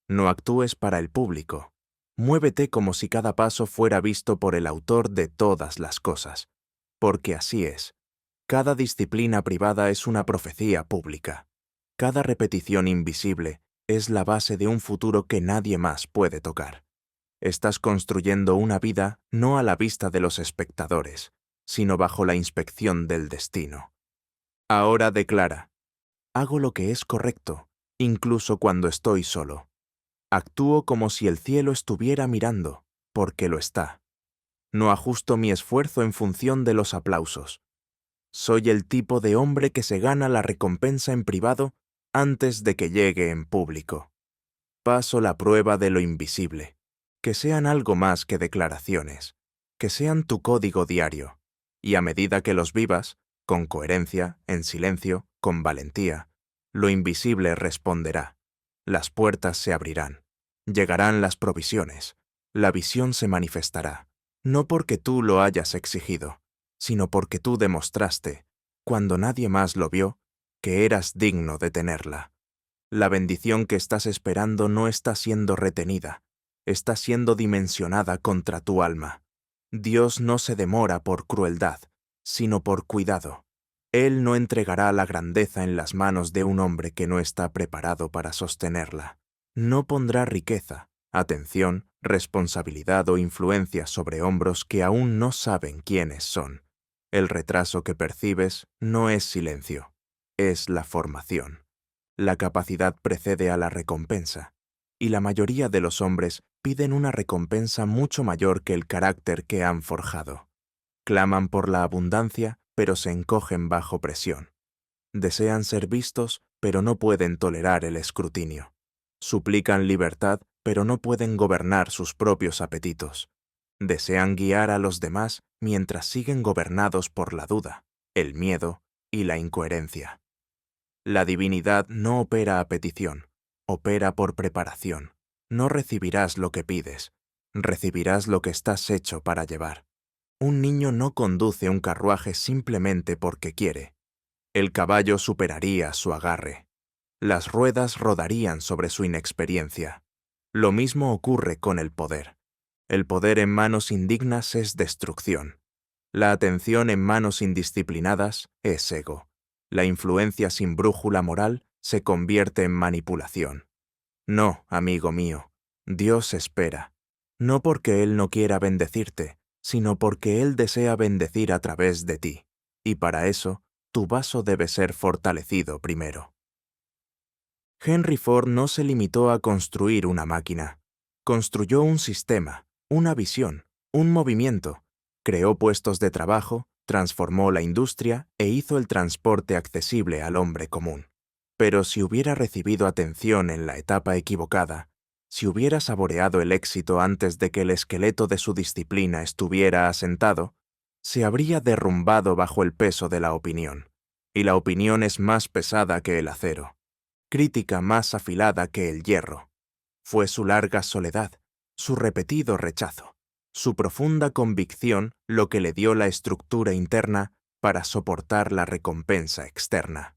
A: No actúes para el público. Muévete como si cada paso fuera visto por el autor de todas las cosas, porque así es. Cada disciplina privada es una profecía pública. Cada repetición invisible es la base de un futuro que nadie más puede tocar. Estás construyendo una vida no a la vista de los espectadores, sino bajo la inspección del destino. Ahora declara: hago lo que es correcto, incluso cuando estoy solo. Actúo como si el cielo estuviera mirando, porque lo está. No ajusto mi esfuerzo en función de los aplausos. Soy el tipo de hombre que se gana la recompensa en privado antes de que llegue en público. Paso la prueba de lo invisible. Que sean algo más que declaraciones, que sean tu código diario, y a medida que los vivas, con coherencia, en silencio, con valentía, lo invisible responderá. Las puertas se abrirán, llegarán las provisiones, la visión se manifestará, no porque tú lo hayas exigido, sino porque tú demostraste, cuando nadie más lo vio, que eras digno de tenerla. La bendición que estás esperando no está siendo retenida, está siendo dimensionada contra tu alma. Dios no se demora por crueldad, sino por cuidado. Él no entregará la grandeza en las manos de un hombre que no está preparado para sostenerla. No pondrá riqueza, atención, responsabilidad o influencia sobre hombros que aún no saben quiénes son. El retraso que percibes no es silencio, es la formación. La capacidad precede a la recompensa, y la mayoría de los hombres piden una recompensa mucho mayor que el carácter que han forjado. Claman por la abundancia, pero se encogen bajo presión. Desean ser vistos, pero no pueden tolerar el escrutinio. Suplican libertad, pero no pueden gobernar sus propios apetitos. Desean guiar a los demás mientras siguen gobernados por la duda, el miedo y la incoherencia. La divinidad no opera a petición, opera por preparación. No recibirás lo que pides, recibirás lo que estás hecho para llevar. Un niño no conduce un carruaje simplemente porque quiere. El caballo superaría su agarre. Las ruedas rodarían sobre su inexperiencia. Lo mismo ocurre con el poder. El poder en manos indignas es destrucción. La atención en manos indisciplinadas es ego. La influencia sin brújula moral se convierte en manipulación. No, amigo mío, Dios espera, no porque Él no quiera bendecirte, sino porque Él desea bendecir a través de ti, y para eso, tu vaso debe ser fortalecido primero. Henry Ford no se limitó a construir una máquina, construyó un sistema, una visión, un movimiento, creó puestos de trabajo, transformó la industria e hizo el transporte accesible al hombre común. Pero si hubiera recibido atención en la etapa equivocada, si hubiera saboreado el éxito antes de que el esqueleto de su disciplina estuviera asentado, se habría derrumbado bajo el peso de la opinión. Y la opinión es más pesada que el acero, crítica más afilada que el hierro. Fue su larga soledad, su repetido rechazo, su profunda convicción lo que le dio la estructura interna para soportar la recompensa externa.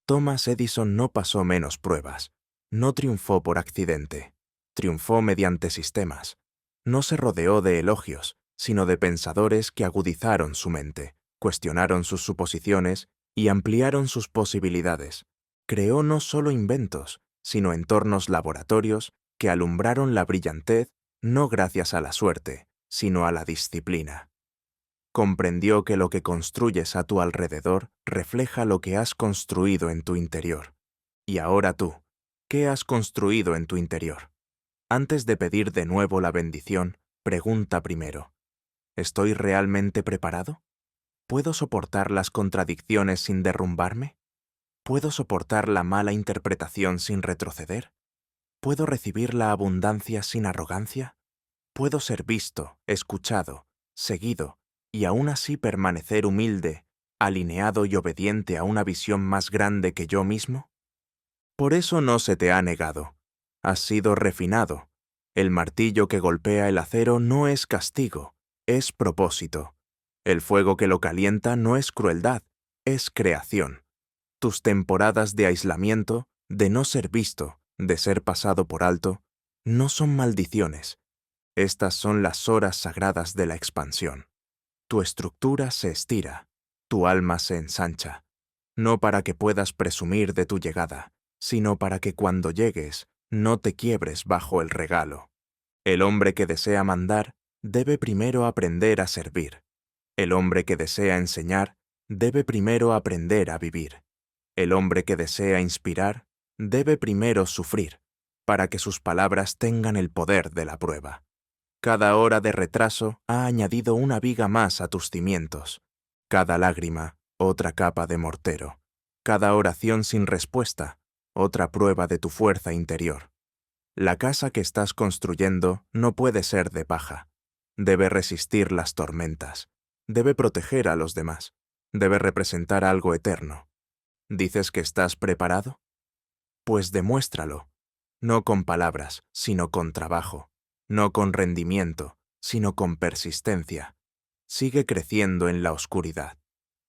A: Thomas Edison no pasó menos pruebas, no triunfó por accidente, triunfó mediante sistemas. No se rodeó de elogios, sino de pensadores que agudizaron su mente, cuestionaron sus suposiciones y ampliaron sus posibilidades. Creó no solo inventos, sino entornos laboratorios que alumbraron la brillantez no gracias a la suerte, sino a la disciplina. Comprendió que lo que construyes a tu alrededor refleja lo que has construido en tu interior. Y ahora tú, ¿qué has construido en tu interior? Antes de pedir de nuevo la bendición, pregunta primero: ¿estoy realmente preparado? ¿Puedo soportar las contradicciones sin derrumbarme? ¿Puedo soportar la mala interpretación sin retroceder? ¿Puedo recibir la abundancia sin arrogancia? ¿Puedo ser visto, escuchado, seguido, y aún así permanecer humilde, alineado y obediente a una visión más grande que yo mismo? Por eso no se te ha negado. Has sido refinado. El martillo que golpea el acero no es castigo, es propósito. El fuego que lo calienta no es crueldad, es creación. Tus temporadas de aislamiento, de no ser visto, de ser pasado por alto, No son maldiciones. Estas son las horas sagradas de la expansión. Tu estructura se estira, tu alma se ensancha, no para que puedas presumir de tu llegada, sino para que cuando llegues no te quiebres bajo el regalo. El hombre que desea mandar debe primero aprender a servir. El hombre que desea enseñar debe primero aprender a vivir. El hombre que desea inspirar debe primero sufrir, para que sus palabras tengan el poder de la prueba. Cada hora de retraso ha añadido una viga más a tus cimientos. Cada lágrima, otra capa de mortero. Cada oración sin respuesta, otra prueba de tu fuerza interior. La casa que estás construyendo no puede ser de paja. Debe resistir las tormentas. Debe proteger a los demás. Debe representar algo eterno. ¿Dices que estás preparado? Pues demuéstralo. No con palabras, sino con trabajo. No con rendimiento, sino con persistencia. Sigue creciendo en la oscuridad.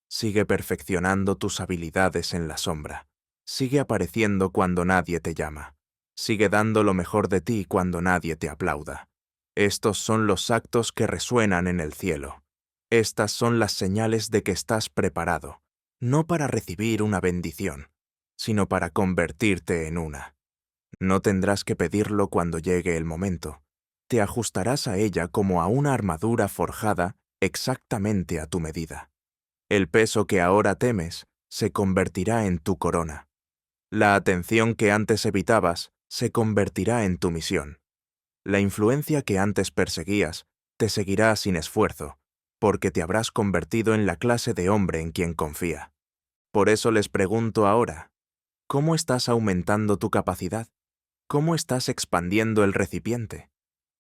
A: Sigue perfeccionando tus habilidades en la sombra. Sigue apareciendo cuando nadie te llama. Sigue dando lo mejor de ti cuando nadie te aplauda. Estos son los actos que resuenan en el cielo. Estas son las señales de que estás preparado, no para recibir una bendición, sino para convertirte en una. No tendrás que pedirlo cuando llegue el momento. Te ajustarás a ella como a una armadura forjada exactamente a tu medida. El peso que ahora temes se convertirá en tu corona. La atención que antes evitabas se convertirá en tu misión. La influencia que antes perseguías te seguirá sin esfuerzo, porque te habrás convertido en la clase de hombre en quien confía. Por eso les pregunto ahora, ¿cómo estás aumentando tu capacidad? ¿Cómo estás expandiendo el recipiente?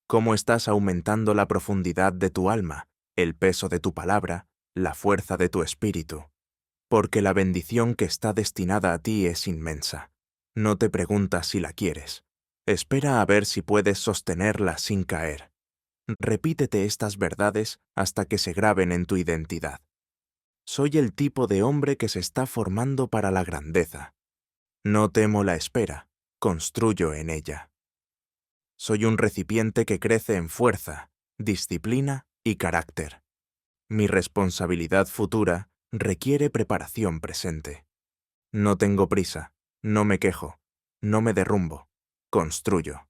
A: ¿Cómo estás aumentando la profundidad de tu alma, el peso de tu palabra, la fuerza de tu espíritu? Porque la bendición que está destinada a ti es inmensa. No te preguntas si la quieres. Espera a ver si puedes sostenerla sin caer. Repítete estas verdades hasta que se graben en tu identidad. Soy el tipo de hombre que se está formando para la grandeza. No temo la espera, construyo en ella. Soy un recipiente que crece en fuerza, disciplina y carácter. Mi responsabilidad futura requiere preparación presente. No tengo prisa, no me quejo, no me derrumbo, construyo.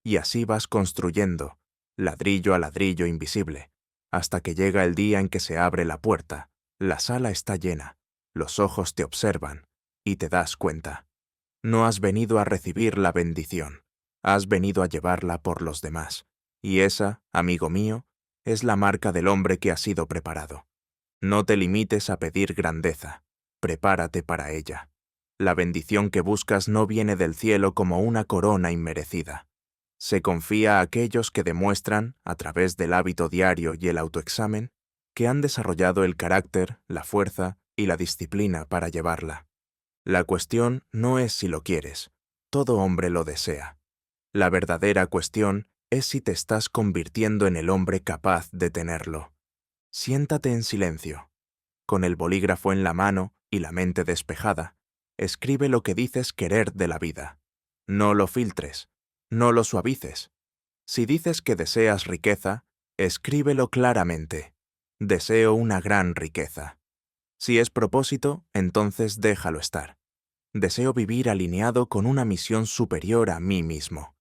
A: Y así vas construyendo, ladrillo a ladrillo invisible, hasta que llega el día en que se abre la puerta, la sala está llena, los ojos te observan, y te das cuenta. No has venido a recibir la bendición, has venido a llevarla por los demás, y esa, amigo mío, es la marca del hombre que ha sido preparado. No te limites a pedir grandeza, prepárate para ella. La bendición que buscas no viene del cielo como una corona inmerecida. Se confía a aquellos que demuestran, a través del hábito diario y el autoexamen, que han desarrollado el carácter, la fuerza y la disciplina para llevarla. La cuestión no es si lo quieres, todo hombre lo desea. La verdadera cuestión es si te estás convirtiendo en el hombre capaz de tenerlo. Siéntate en silencio. Con el bolígrafo en la mano y la mente despejada, escribe lo que dices querer de la vida. No lo filtres, no lo suavices. Si dices que deseas riqueza, escríbelo claramente. Deseo una gran riqueza. Si es propósito, entonces déjalo estar. Deseo vivir alineado con una misión superior a mí mismo.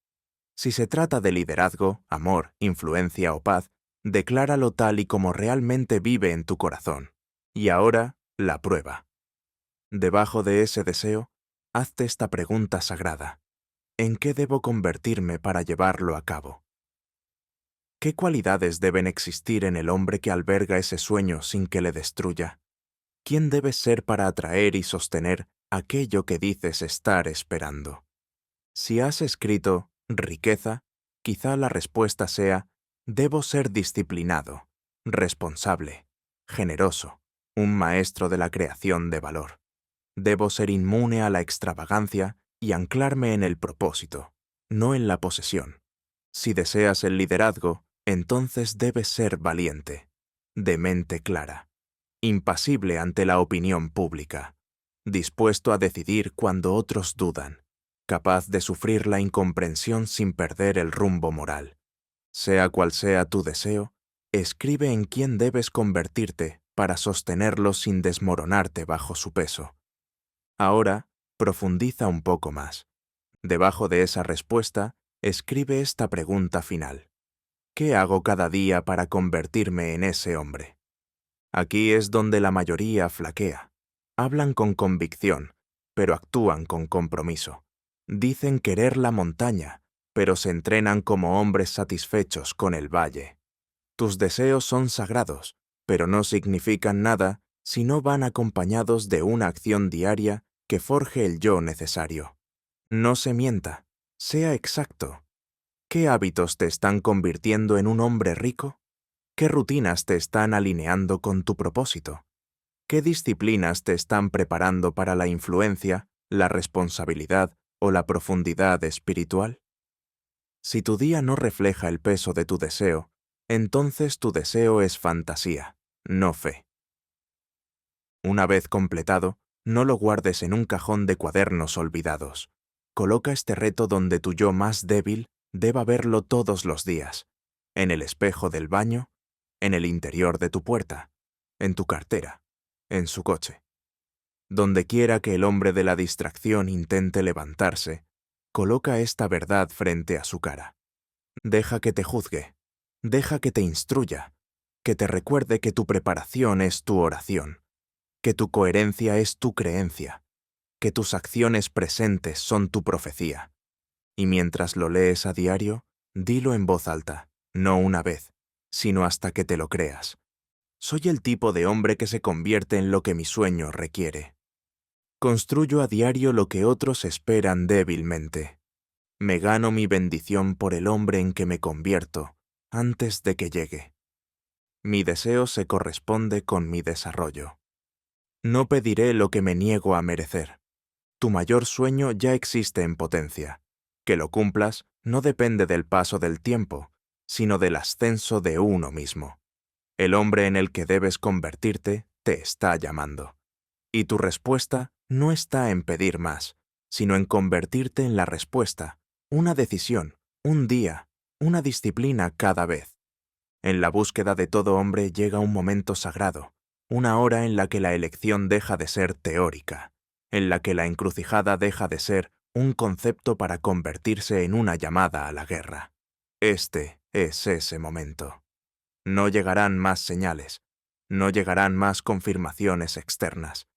A: Si se trata de liderazgo, amor, influencia o paz, decláralo tal y como realmente vive en tu corazón. Y ahora, la prueba. Debajo de ese deseo, hazte esta pregunta sagrada. ¿En qué debo convertirme para llevarlo a cabo? ¿Qué cualidades deben existir en el hombre que alberga ese sueño sin que le destruya? ¿Quién debes ser para atraer y sostener aquello que dices estar esperando? Si has escrito riqueza, quizá la respuesta sea, debo ser disciplinado, responsable, generoso, un maestro de la creación de valor. Debo ser inmune a la extravagancia y anclarme en el propósito, no en la posesión. Si deseas el liderazgo, entonces debes ser valiente, de mente clara, impasible ante la opinión pública, dispuesto a decidir cuando otros dudan, capaz de sufrir la incomprensión sin perder el rumbo moral. Sea cual sea tu deseo, escribe en quién debes convertirte para sostenerlo sin desmoronarte bajo su peso. Ahora, profundiza un poco más. Debajo de esa respuesta, escribe esta pregunta final. ¿Qué hago cada día para convertirme en ese hombre? Aquí es donde la mayoría flaquea. Hablan con convicción, pero actúan con compromiso. Dicen querer la montaña, pero se entrenan como hombres satisfechos con el valle. Tus deseos son sagrados, pero no significan nada si no van acompañados de una acción diaria que forje el yo necesario. No se mienta, sea exacto. ¿Qué hábitos te están convirtiendo en un hombre rico? ¿Qué rutinas te están alineando con tu propósito? ¿Qué disciplinas te están preparando para la influencia, la responsabilidad o la profundidad espiritual? Si tu día no refleja el peso de tu deseo, entonces tu deseo es fantasía, no fe. Una vez completado, no lo guardes en un cajón de cuadernos olvidados. Coloca este reto donde tu yo más débil deba verlo todos los días, en el espejo del baño, en el interior de tu puerta, en tu cartera, en su coche. Donde quiera que el hombre de la distracción intente levantarse, coloca esta verdad frente a su cara. Deja que te juzgue, deja que te instruya, que te recuerde que tu preparación es tu oración, que tu coherencia es tu creencia, que tus acciones presentes son tu profecía. Y mientras lo lees a diario, dilo en voz alta, no una vez, sino hasta que te lo creas. Soy el tipo de hombre que se convierte en lo que mi sueño requiere. Construyo a diario lo que otros esperan débilmente. Me gano mi bendición por el hombre en que me convierto, antes de que llegue. Mi deseo se corresponde con mi desarrollo. No pediré lo que me niego a merecer. Tu mayor sueño ya existe en potencia. Que lo cumplas no depende del paso del tiempo, sino del ascenso de uno mismo. El hombre en el que debes convertirte te está llamando. Y tu respuesta no está en pedir más, sino en convertirte en la respuesta, una decisión, un día, una disciplina cada vez. En la búsqueda de todo hombre llega un momento sagrado, una hora en la que la elección deja de ser teórica, en la que la encrucijada deja de ser un concepto para convertirse en una llamada a la guerra. Este es ese momento. No llegarán más señales, no llegarán más confirmaciones externas.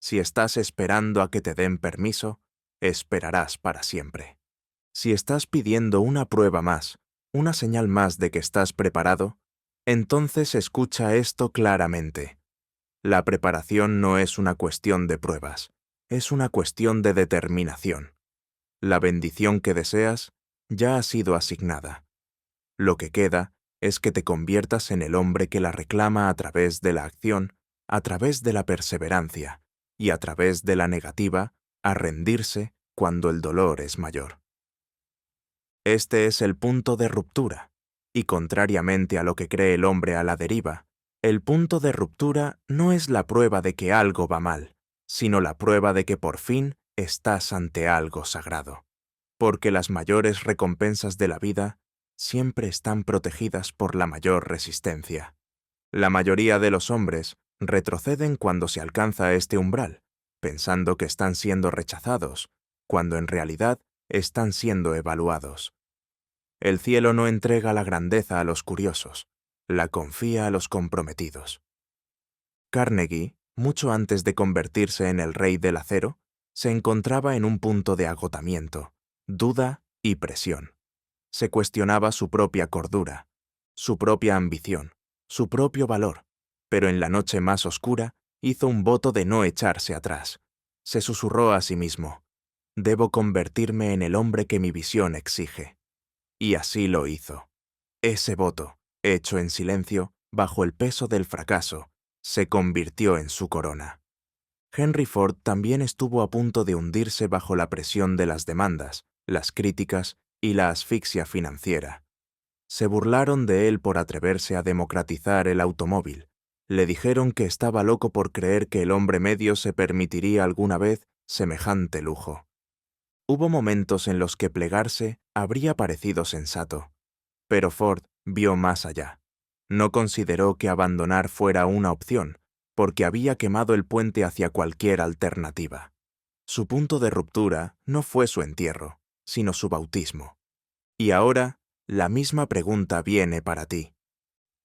A: Si estás esperando a que te den permiso, esperarás para siempre. Si estás pidiendo una prueba más, una señal más de que estás preparado, entonces escucha esto claramente. La preparación no es una cuestión de pruebas, es una cuestión de determinación. La bendición que deseas ya ha sido asignada. Lo que queda es que te conviertas en el hombre que la reclama a través de la acción, a través de la perseverancia y a través de la negativa a rendirse cuando el dolor es mayor. Este es el punto de ruptura, y contrariamente a lo que cree el hombre a la deriva, el punto de ruptura no es la prueba de que algo va mal, sino la prueba de que por fin estás ante algo sagrado. Porque las mayores recompensas de la vida siempre están protegidas por la mayor resistencia. La mayoría de los hombres retroceden cuando se alcanza este umbral, pensando que están siendo rechazados, cuando en realidad están siendo evaluados. El cielo no entrega la grandeza a los curiosos, la confía a los comprometidos. Carnegie, mucho antes de convertirse en el rey del acero, se encontraba en un punto de agotamiento, duda y presión. Se cuestionaba su propia cordura, su propia ambición, su propio valor, pero en la noche más oscura hizo un voto de no echarse atrás. Se susurró a sí mismo, «Debo convertirme en el hombre que mi visión exige». Y así lo hizo. Ese voto, hecho en silencio, bajo el peso del fracaso, se convirtió en su corona. Henry Ford también estuvo a punto de hundirse bajo la presión de las demandas, las críticas y la asfixia financiera. Se burlaron de él por atreverse a democratizar el automóvil. Le dijeron que estaba loco por creer que el hombre medio se permitiría alguna vez semejante lujo. Hubo momentos en los que plegarse habría parecido sensato, pero Ford vio más allá. No consideró que abandonar fuera una opción, porque había quemado el puente hacia cualquier alternativa. Su punto de ruptura no fue su entierro, sino su bautismo. Y ahora, la misma pregunta viene para ti.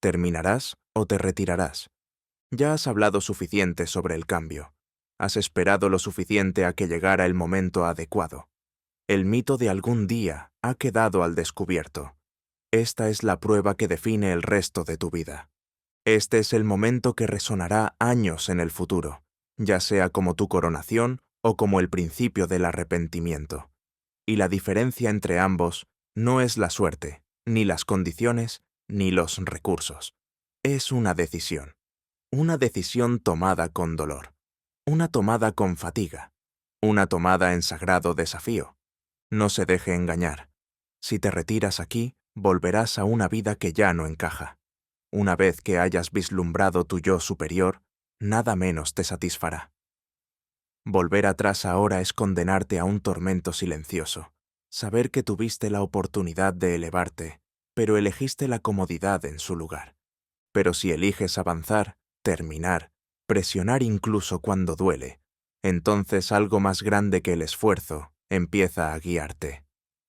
A: ¿Terminarás o te retirarás? Ya has hablado suficiente sobre el cambio. Has esperado lo suficiente a que llegara el momento adecuado. El mito de algún día ha quedado al descubierto. Esta es la prueba que define el resto de tu vida. Este es el momento que resonará años en el futuro, ya sea como tu coronación o como el principio del arrepentimiento. Y la diferencia entre ambos no es la suerte, ni las condiciones, ni los recursos. Es una decisión tomada con dolor, una tomada con fatiga, una tomada en sagrado desafío. No se deje engañar. Si te retiras aquí, volverás a una vida que ya no encaja. Una vez que hayas vislumbrado tu yo superior, nada menos te satisfará. Volver atrás ahora es condenarte a un tormento silencioso. Saber que tuviste la oportunidad de elevarte, pero elegiste la comodidad en su lugar. Pero si eliges avanzar, terminar, presionar incluso cuando duele, entonces algo más grande que el esfuerzo empieza a guiarte.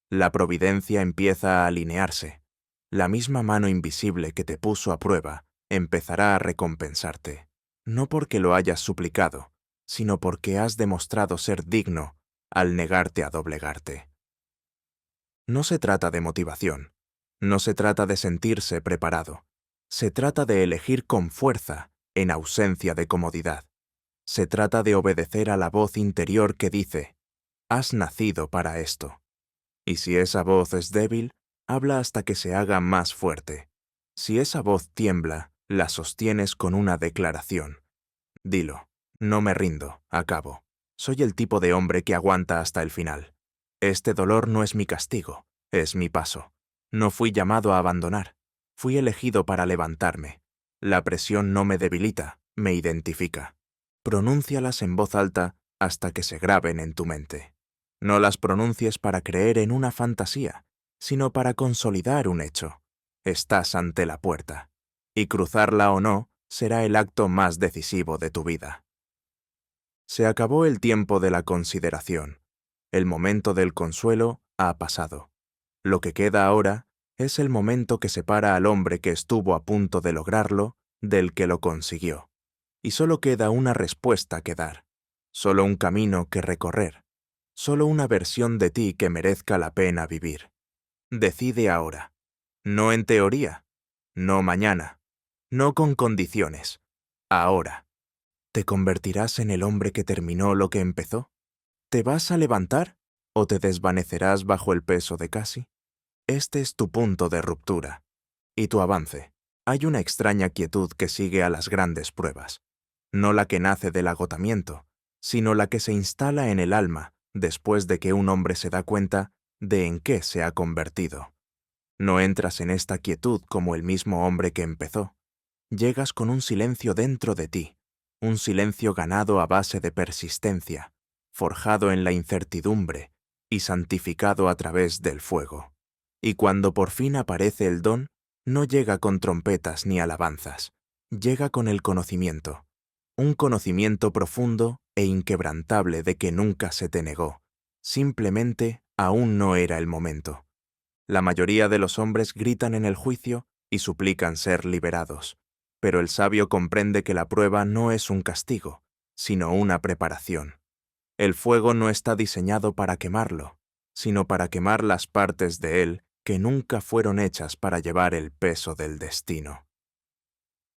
A: La providencia empieza a alinearse. La misma mano invisible que te puso a prueba empezará a recompensarte, no porque lo hayas suplicado, sino porque has demostrado ser digno al negarte a doblegarte. No se trata de motivación, no se trata de sentirse preparado, se trata de elegir con fuerza en ausencia de comodidad. Se trata de obedecer a la voz interior que dice, has nacido para esto. Y si esa voz es débil, habla hasta que se haga más fuerte. Si esa voz tiembla, la sostienes con una declaración. Dilo, no me rindo, acabo. Soy el tipo de hombre que aguanta hasta el final. Este dolor no es mi castigo, es mi paso. No fui llamado a abandonar, fui elegido para levantarme. La presión no me debilita, me identifica. Pronúncialas en voz alta hasta que se graben en tu mente. No las pronuncies para creer en una fantasía, sino para consolidar un hecho. Estás ante la puerta, y cruzarla o no será el acto más decisivo de tu vida. Se acabó el tiempo de la consideración. El momento del consuelo ha pasado. Lo que queda ahora es el momento que separa al hombre que estuvo a punto de lograrlo del que lo consiguió. Y solo queda una respuesta que dar, solo un camino que recorrer, solo una versión de ti que merezca la pena vivir. Decide ahora, no en teoría, no mañana, no con condiciones, ahora. ¿Te convertirás en el hombre que terminó lo que empezó? ¿Te vas a levantar o te desvanecerás bajo el peso de casi? Este es tu punto de ruptura. Y tu avance. Hay una extraña quietud que sigue a las grandes pruebas. No la que nace del agotamiento, sino la que se instala en el alma después de que un hombre se da cuenta de en qué se ha convertido. No entras en esta quietud como el mismo hombre que empezó. Llegas con un silencio dentro de ti, un silencio ganado a base de persistencia, forjado en la incertidumbre y santificado a través del fuego. Y cuando por fin aparece el don, no llega con trompetas ni alabanzas, llega con el conocimiento, un conocimiento profundo e inquebrantable de que nunca se te negó, simplemente aún no era el momento. La mayoría de los hombres gritan en el juicio y suplican ser liberados, pero el sabio comprende que la prueba no es un castigo, sino una preparación. El fuego no está diseñado para quemarlo, sino para quemar las partes de él que nunca fueron hechas para llevar el peso del destino.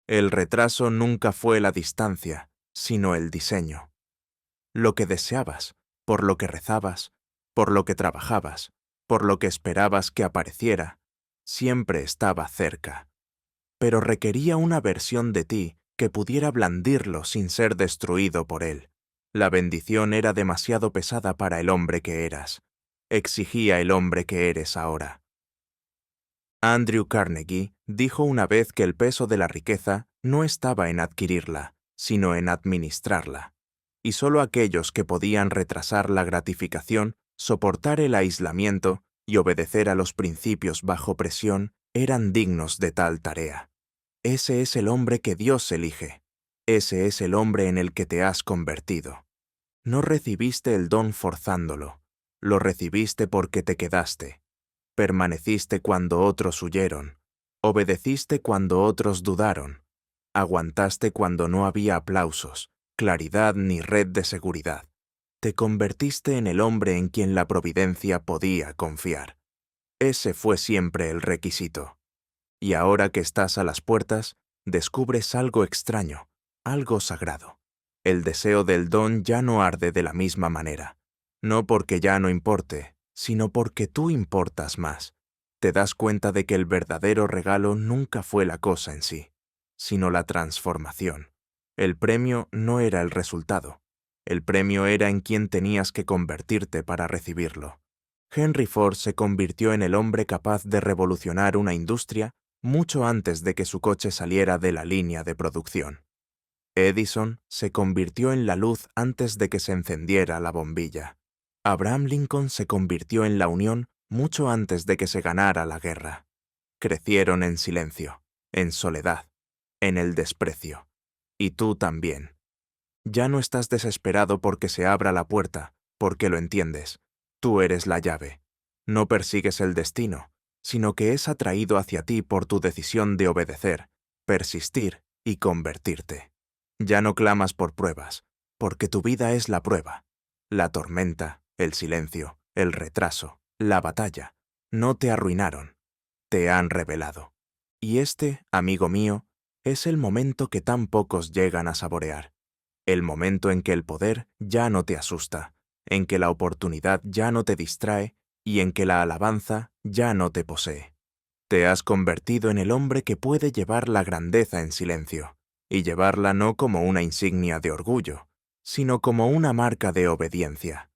A: El retraso nunca fue la distancia, sino el diseño. Lo que deseabas, por lo que rezabas, por lo que trabajabas, por lo que esperabas que apareciera, siempre estaba cerca. Pero requería una versión de ti que pudiera blandirlo sin ser destruido por él. La bendición era demasiado pesada para el hombre que eras. Exigía el hombre que eres ahora. Andrew Carnegie dijo una vez que el peso de la riqueza no estaba en adquirirla, sino en administrarla. Y solo aquellos que podían retrasar la gratificación soportar el aislamiento y obedecer a los principios bajo presión eran dignos de tal tarea. Ese es el hombre que Dios elige. Ese es el hombre en el que te has convertido. No recibiste el don forzándolo. Lo recibiste porque te quedaste. Permaneciste cuando otros huyeron. Obedeciste cuando otros dudaron. Aguantaste cuando no había aplausos, claridad ni red de seguridad. Te convertiste en el hombre en quien la providencia podía confiar. Ese fue siempre el requisito. Y ahora que estás a las puertas, descubres algo extraño, algo sagrado. El deseo del don ya no arde de la misma manera. No porque ya no importe, sino porque tú importas más. Te das cuenta de que el verdadero regalo nunca fue la cosa en sí, sino la transformación. El premio no era el resultado. El premio era en quien tenías que convertirte para recibirlo. Henry Ford se convirtió en el hombre capaz de revolucionar una industria mucho antes de que su coche saliera de la línea de producción. Edison se convirtió en la luz antes de que se encendiera la bombilla. Abraham Lincoln se convirtió en la unión mucho antes de que se ganara la guerra. Crecieron en silencio, en soledad, en el desprecio. Y tú también. Ya no estás desesperado porque se abra la puerta, porque lo entiendes. Tú eres la llave. No persigues el destino, sino que es atraído hacia ti por tu decisión de obedecer, persistir y convertirte. Ya no clamas por pruebas, porque tu vida es la prueba. La tormenta, el silencio, el retraso, la batalla, no te arruinaron, te han revelado. Y este, amigo mío, es el momento que tan pocos llegan a saborear. El momento en que el poder ya no te asusta, en que la oportunidad ya no te distrae y en que la alabanza ya no te posee. Te has convertido en el hombre que puede llevar la grandeza en silencio, y llevarla no como una insignia de orgullo, sino como una marca de obediencia.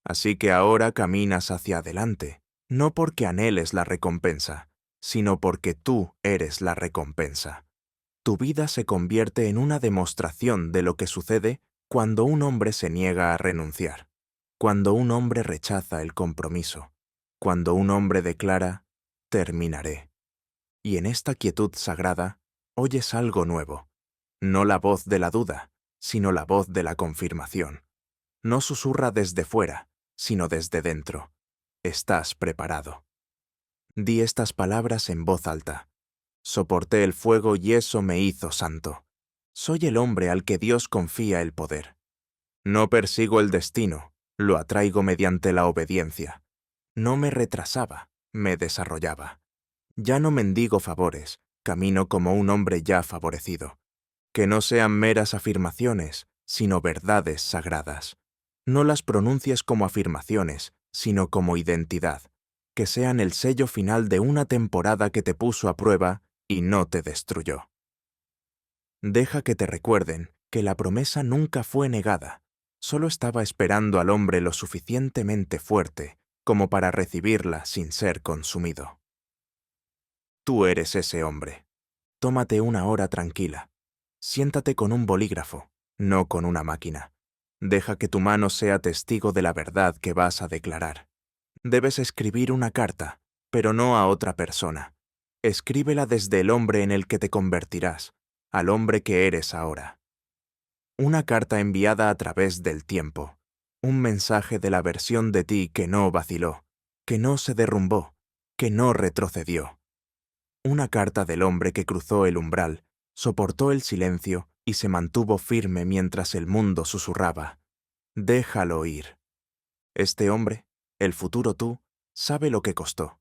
A: Así que ahora caminas hacia adelante, no porque anheles la recompensa, sino porque tú eres la recompensa. Tu vida se convierte en una demostración de lo que sucede cuando un hombre se niega a renunciar, cuando un hombre rechaza el compromiso, cuando un hombre declara, terminaré. Y en esta quietud sagrada, oyes algo nuevo, no la voz de la duda, sino la voz de la confirmación. No susurra desde fuera, sino desde dentro. Estás preparado. Di estas palabras en voz alta. Soporté el fuego y eso me hizo santo. Soy el hombre al que Dios confía el poder. No persigo el destino, lo atraigo mediante la obediencia. No me retrasaba, me desarrollaba. Ya no mendigo favores, camino como un hombre ya favorecido. Que no sean meras afirmaciones, sino verdades sagradas. No las pronuncies como afirmaciones, sino como identidad. Que sean el sello final de una temporada que te puso a prueba y no te destruyó. Deja que te recuerden que la promesa nunca fue negada, solo estaba esperando al hombre lo suficientemente fuerte como para recibirla sin ser consumido. Tú eres ese hombre. Tómate una hora tranquila. Siéntate con un bolígrafo, no con una máquina. Deja que tu mano sea testigo de la verdad que vas a declarar. Debes escribir una carta, pero no a otra persona. Escríbela desde el hombre en el que te convertirás, al hombre que eres ahora. Una carta enviada a través del tiempo. Un mensaje de la versión de ti que no vaciló, que no se derrumbó, que no retrocedió. Una carta del hombre que cruzó el umbral, soportó el silencio y se mantuvo firme mientras el mundo susurraba. Déjalo ir. Este hombre, el futuro tú, sabe lo que costó.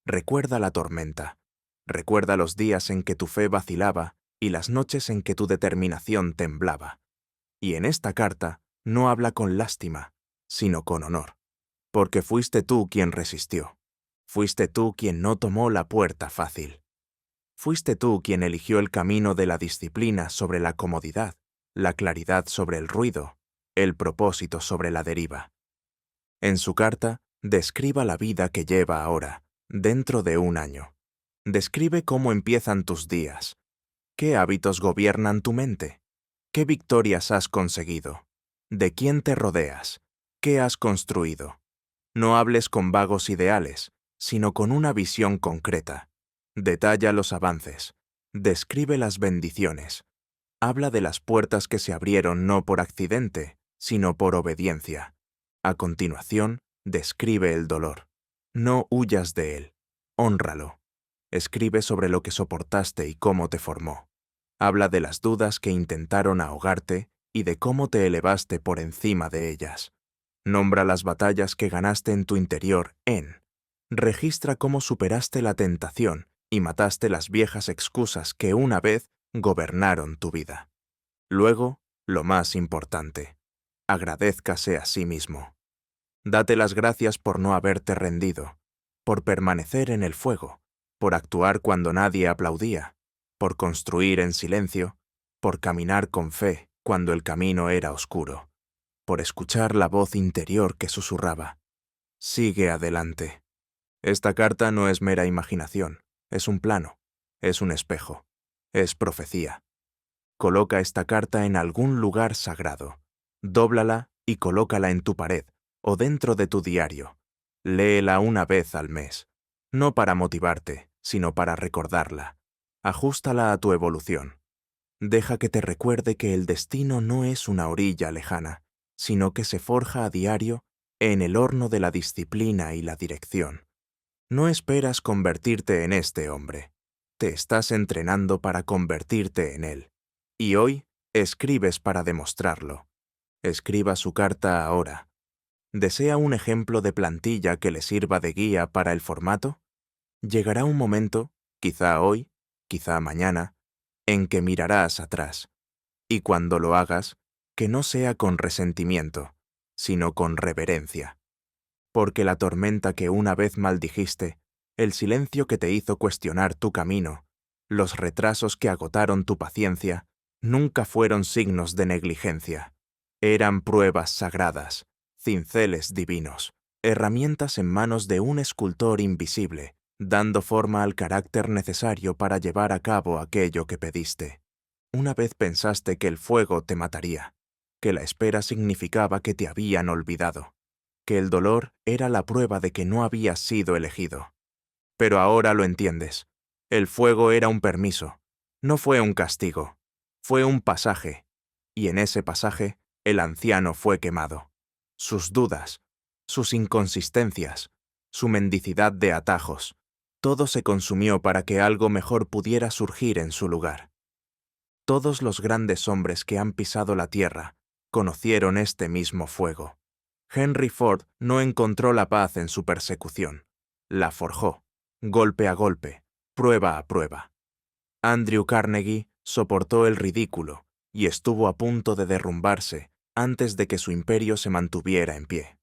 A: Recuerda la tormenta. Recuerda los días en que tu fe vacilaba y las noches en que tu determinación temblaba. Y en esta carta no habla con lástima, sino con honor. Porque fuiste tú quien resistió. Fuiste tú quien no tomó la puerta fácil. Fuiste tú quien eligió el camino de la disciplina sobre la comodidad, la claridad sobre el ruido, el propósito sobre la deriva. En su carta, describa la vida que lleva ahora, dentro de un año. Describe cómo empiezan tus días. ¿Qué hábitos gobiernan tu mente? ¿Qué victorias has conseguido? ¿De quién te rodeas? ¿Qué has construido? No hables con vagos ideales, sino con una visión concreta. Detalla los avances. Describe las bendiciones. Habla de las puertas que se abrieron no por accidente, sino por obediencia. A continuación, describe el dolor. No huyas de él. Hónralo. Escribe sobre lo que soportaste y cómo te formó. Habla de las dudas que intentaron ahogarte y de cómo te elevaste por encima de ellas. Nombra las batallas que ganaste en tu interior Registra cómo superaste la tentación y mataste las viejas excusas que una vez gobernaron tu vida. Luego, lo más importante, agradézcase a sí mismo. Date las gracias por no haberte rendido, por permanecer en el fuego, por actuar cuando nadie aplaudía, por construir en silencio, por caminar con fe cuando el camino era oscuro, por escuchar la voz interior que susurraba: sigue adelante. Esta carta no es mera imaginación, es un plano, es un espejo, es profecía. Coloca esta carta en algún lugar sagrado, dóblala y colócala en tu pared o dentro de tu diario. Léela una vez al mes, no para motivarte, sino para recordarla. Ajústala a tu evolución. Deja que te recuerde que el destino no es una orilla lejana, sino que se forja a diario en el horno de la disciplina y la dirección. No esperas convertirte en este hombre. Te estás entrenando para convertirte en él. Y hoy escribes para demostrarlo. Escriba su carta ahora. ¿Desea un ejemplo de plantilla que le sirva de guía para el formato? Llegará un momento, quizá hoy, quizá mañana, en que mirarás atrás. Y cuando lo hagas, que no sea con resentimiento, sino con reverencia. Porque la tormenta que una vez maldijiste, el silencio que te hizo cuestionar tu camino, los retrasos que agotaron tu paciencia, nunca fueron signos de negligencia. Eran pruebas sagradas, cinceles divinos, herramientas en manos de un escultor invisible, dando forma al carácter necesario para llevar a cabo aquello que pediste. Una vez pensaste que el fuego te mataría, que la espera significaba que te habían olvidado, que el dolor era la prueba de que no habías sido elegido. Pero ahora lo entiendes. El fuego era un permiso, no fue un castigo, fue un pasaje, y en ese pasaje el anciano fue quemado. Sus dudas, sus inconsistencias, su mendicidad de atajos, todo se consumió para que algo mejor pudiera surgir en su lugar. Todos los grandes hombres que han pisado la tierra conocieron este mismo fuego. Henry Ford no encontró la paz en su persecución, la forjó, golpe a golpe, prueba a prueba. Andrew Carnegie soportó el ridículo y estuvo a punto de derrumbarse antes de que su imperio se mantuviera en pie.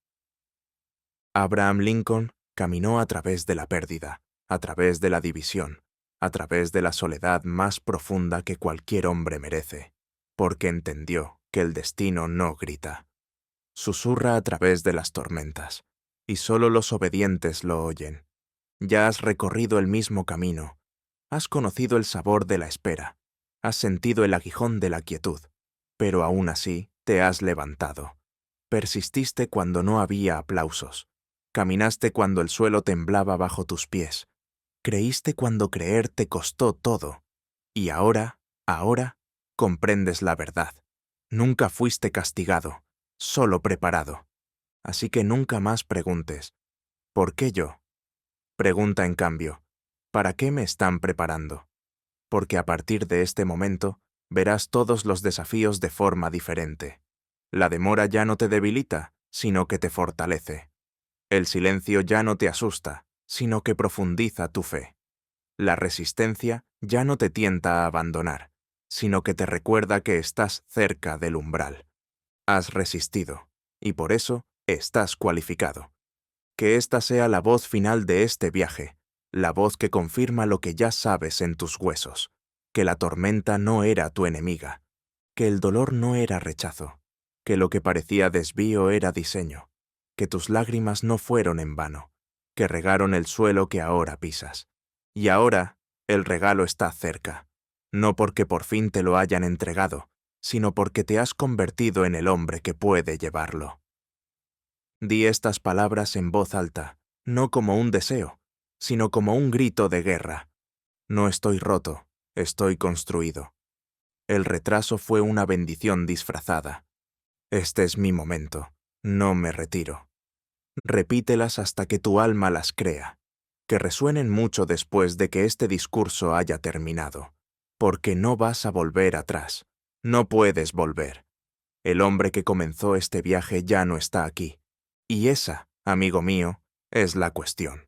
A: Abraham Lincoln caminó a través de la pérdida, a través de la división, a través de la soledad más profunda que cualquier hombre merece, porque entendió que el destino no grita. Susurra a través de las tormentas, y solo los obedientes lo oyen. Ya has recorrido el mismo camino, has conocido el sabor de la espera, has sentido el aguijón de la quietud, pero aún así te has levantado. Persististe cuando no había aplausos, caminaste cuando el suelo temblaba bajo tus pies, creíste cuando creer te costó todo, y ahora, comprendes la verdad. Nunca fuiste castigado, solo preparado. Así que nunca más preguntes, ¿por qué yo? Pregunta en cambio, ¿para qué me están preparando? Porque a partir de este momento verás todos los desafíos de forma diferente. La demora ya no te debilita, sino que te fortalece. El silencio ya no te asusta, sino que profundiza tu fe. La resistencia ya no te tienta a abandonar, sino que te recuerda que estás cerca del umbral. Has resistido, y por eso estás cualificado. Que esta sea la voz final de este viaje, la voz que confirma lo que ya sabes en tus huesos, que la tormenta no era tu enemiga, que el dolor no era rechazo, que lo que parecía desvío era diseño, que tus lágrimas no fueron en vano, que regaron el suelo que ahora pisas. Y ahora el regalo está cerca, no porque por fin te lo hayan entregado, sino porque te has convertido en el hombre que puede llevarlo. Di estas palabras en voz alta, no como un deseo, sino como un grito de guerra. No estoy roto, estoy construido. El retraso fue una bendición disfrazada. Este es mi momento, no me retiro. Repítelas hasta que tu alma las crea, que resuenen mucho después de que este discurso haya terminado, porque no vas a volver atrás, no puedes volver. El hombre que comenzó este viaje ya no está aquí, y esa, amigo mío, es la cuestión.